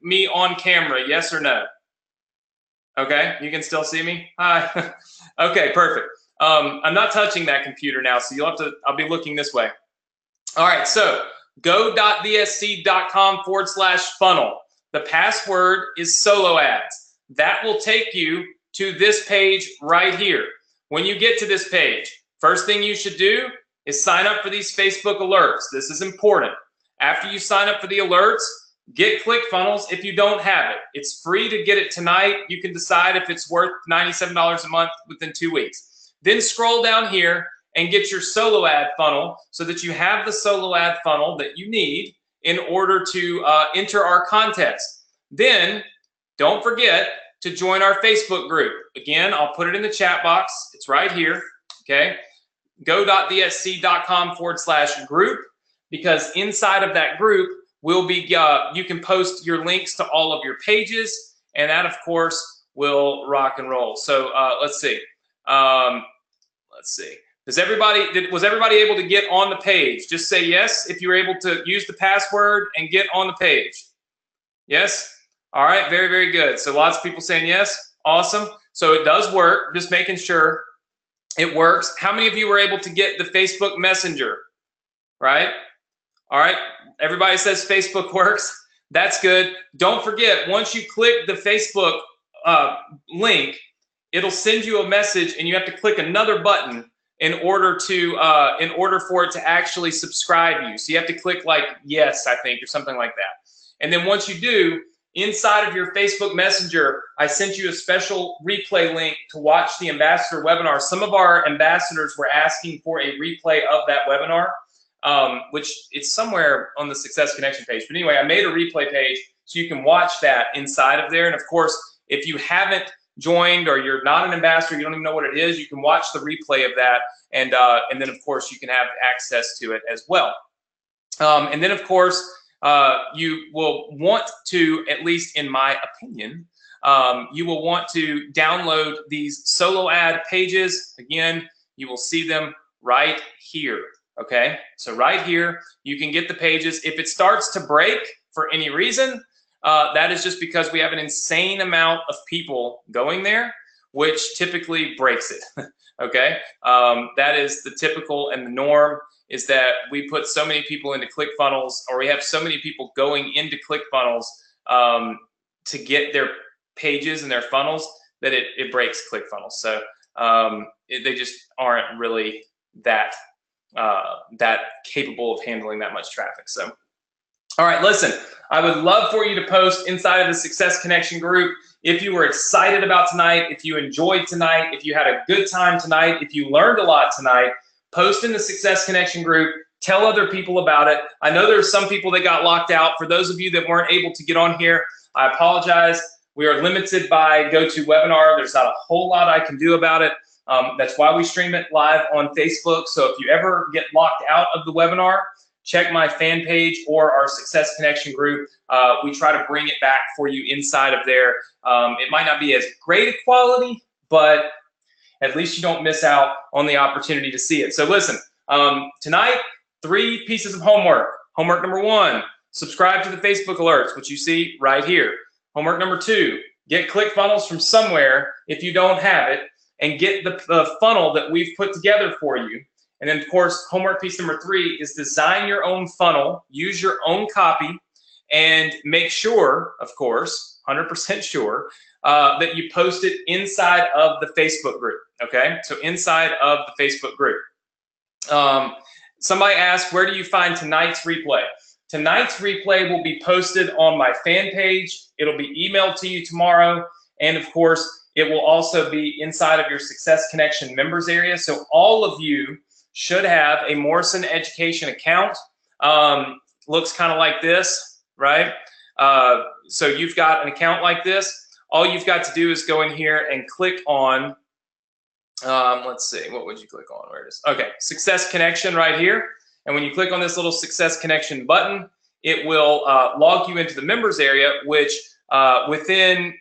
me on camera, yes or no? Okay, you can still see me? Hi. Okay, perfect. I'm not touching that computer now, so I'll be looking this way. All right, so go.vsc.com/funnel. The password is solo ads. That will take you to this page right here. When you get to this page, first thing you should do is sign up for these Facebook alerts. This is important. After you sign up for the alerts, get ClickFunnels if you don't have it. It's free to get it tonight. You can decide if it's worth $97 a month within 2 weeks. Then scroll down here and get your solo ad funnel so that you have the solo ad funnel that you need in order to enter our contest. Then don't forget to join our Facebook group. Again, I'll put it in the chat box. It's right here, okay? go.vsc.com/group, because inside of that group will be, you can post your links to all of your pages, and that, of course, will rock and roll. So let's see. Was everybody able to get on the page? Just say yes if you were able to use the password and get on the page. Yes? All right, very, very good. So lots of people saying yes. Awesome. So it does work, just making sure it works. How many of you were able to get the Facebook Messenger? Right? All right, everybody says Facebook works. That's good. Don't forget, once you click the Facebook link, it'll send you a message, and you have to click another button in order for it to actually subscribe you. So you have to click like yes, I think, or something like that. And then once you do, inside of your Facebook Messenger, I sent you a special replay link to watch the ambassador webinar. Some of our ambassadors were asking for a replay of that webinar, which it's somewhere on the Success Connection page. But anyway, I made a replay page so you can watch that inside of there. And of course, if you haven't joined or you're not an ambassador, you don't even know what it is, you can watch the replay of that. And then, of course, you can have access to it as well. And then, of course, you will want to, at least in my opinion, you will want to download these solo ad pages. Again, you will see them right here. Okay, so right here, you can get the pages. If it starts to break for any reason, that is just because we have an insane amount of people going there, which typically breaks it. Okay, that is the typical and the norm, is that we put so many people into ClickFunnels, or we have so many people going into ClickFunnels to get their pages and their funnels that it breaks ClickFunnels. So they just aren't really that capable of handling that much traffic. So, all right, listen, I would love for you to post inside of the Success Connection group if you were excited about tonight, if you enjoyed tonight, if you had a good time tonight, if you learned a lot tonight. Post in the Success Connection group. Tell other people about it. I know there's some people that got locked out. For those of you that weren't able to get on here, I apologize. We are limited by GoToWebinar. There's not a whole lot I can do about it. That's why we stream it live on Facebook. So if you ever get locked out of the webinar, check my fan page or our Success Connection group. We try to bring it back for you inside of there. It might not be as great a quality, but at least you don't miss out on the opportunity to see it. So listen, tonight, 3 pieces of homework. Homework number 1, subscribe to the Facebook alerts, which you see right here. Homework number 2, get ClickFunnels from somewhere if you don't have it, and get the funnel that we've put together for you. And then, of course, homework piece number 3 is design your own funnel, use your own copy, and make sure, of course, 100% sure, that you post it inside of the Facebook group, okay? So inside of the Facebook group. Somebody asked, where do you find tonight's replay? Tonight's replay will be posted on my fan page. It'll be emailed to you tomorrow. And of course, it will also be inside of your Success Connection members area. So all of you should have a Morrison Education account. Looks kind of like this, right? So you've got an account like this. All you've got to do is go in here and click on Let's see, what would you click on? Where it is? Okay, Success Connection right here. And when you click on this little Success Connection button, it will log you into the members area, which within,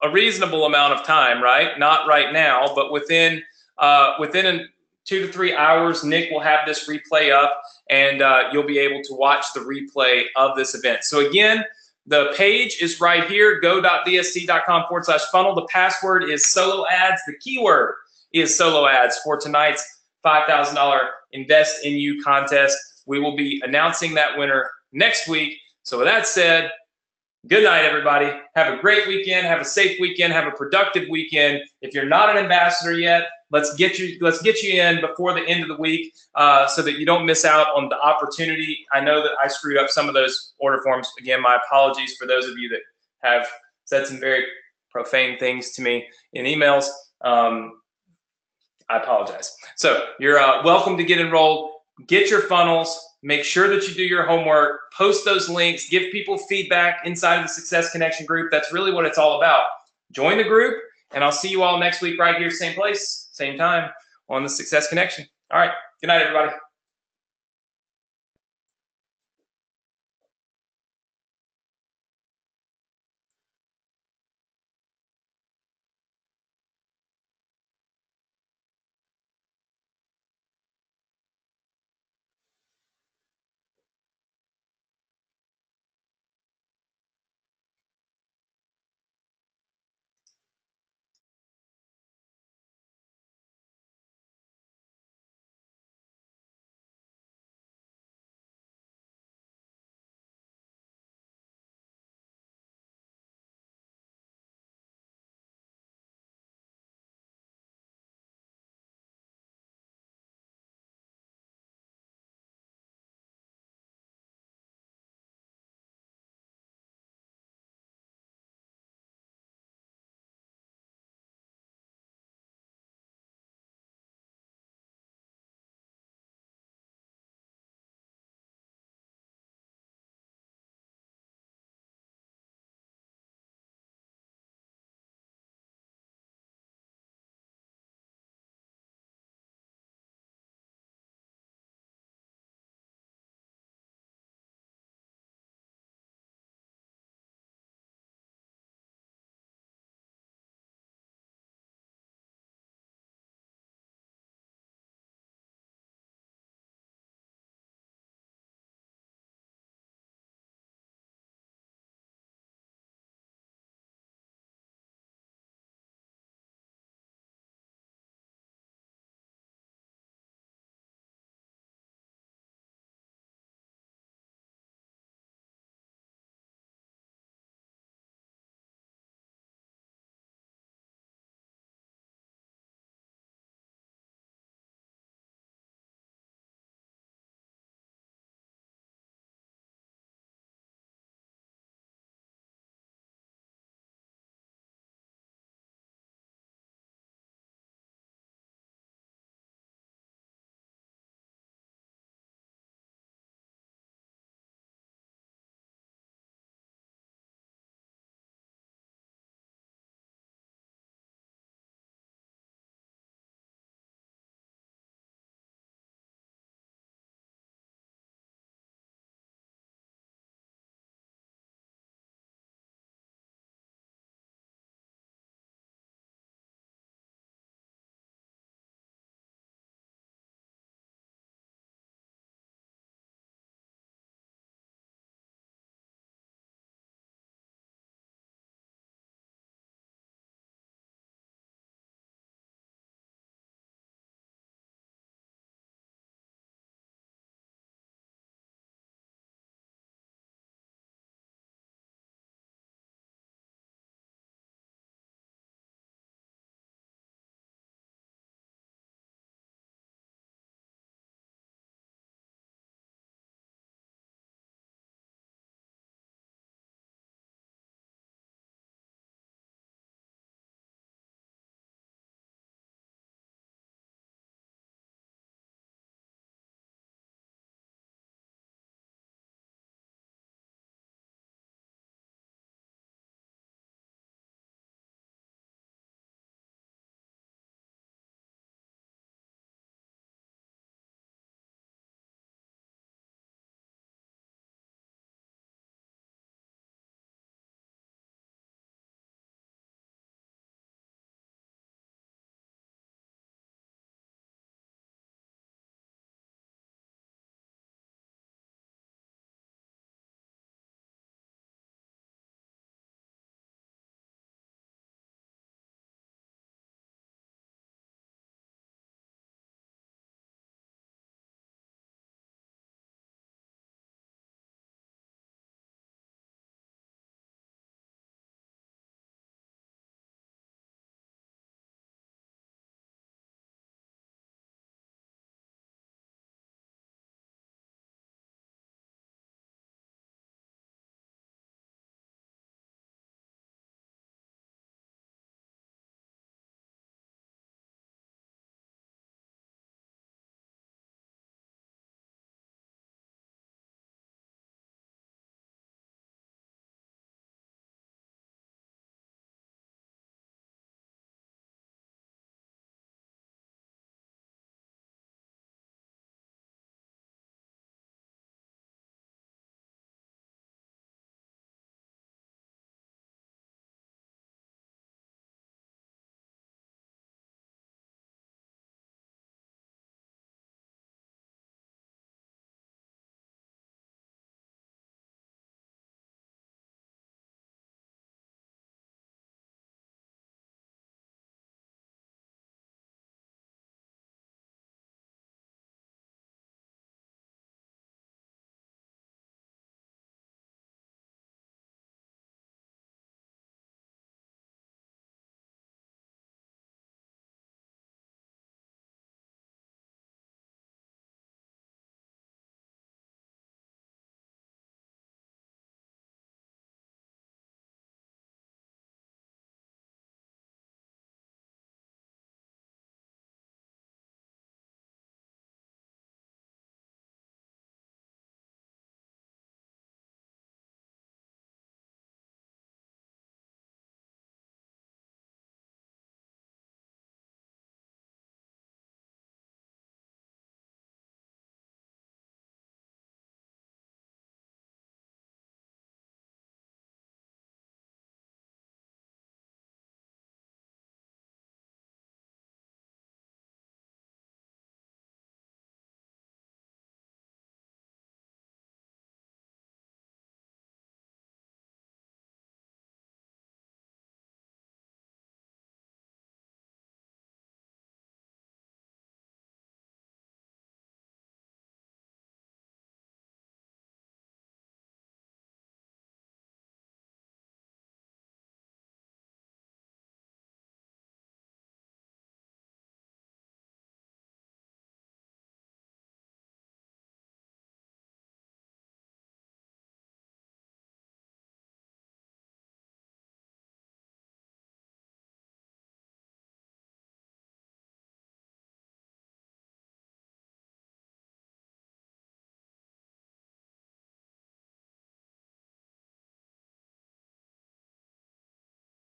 a reasonable amount of time, right? Not right now, but within 2 to 3 hours, Nick will have this replay up, and you'll be able to watch the replay of this event. So again, the page is right here, go.vsc.com/funnel. The password is solo ads. The keyword is solo ads for tonight's $5,000 Invest in You contest. We will be announcing that winner next week. So with that said, good night, everybody. Have a great weekend. Have a safe weekend. Have a productive weekend. If you're not an ambassador yet, let's get you in before the end of the week so that you don't miss out on the opportunity. I know that I screwed up some of those order forms. Again, my apologies for those of you that have said some very profane things to me in emails. I apologize. So you're welcome to get enrolled. Get your funnels. Make sure that you do your homework. Post those links. Give people feedback inside of the Success Connection group. That's really what it's all about. Join the group, and I'll see you all next week right here, same place, same time on the Success Connection. All right. Good night, everybody.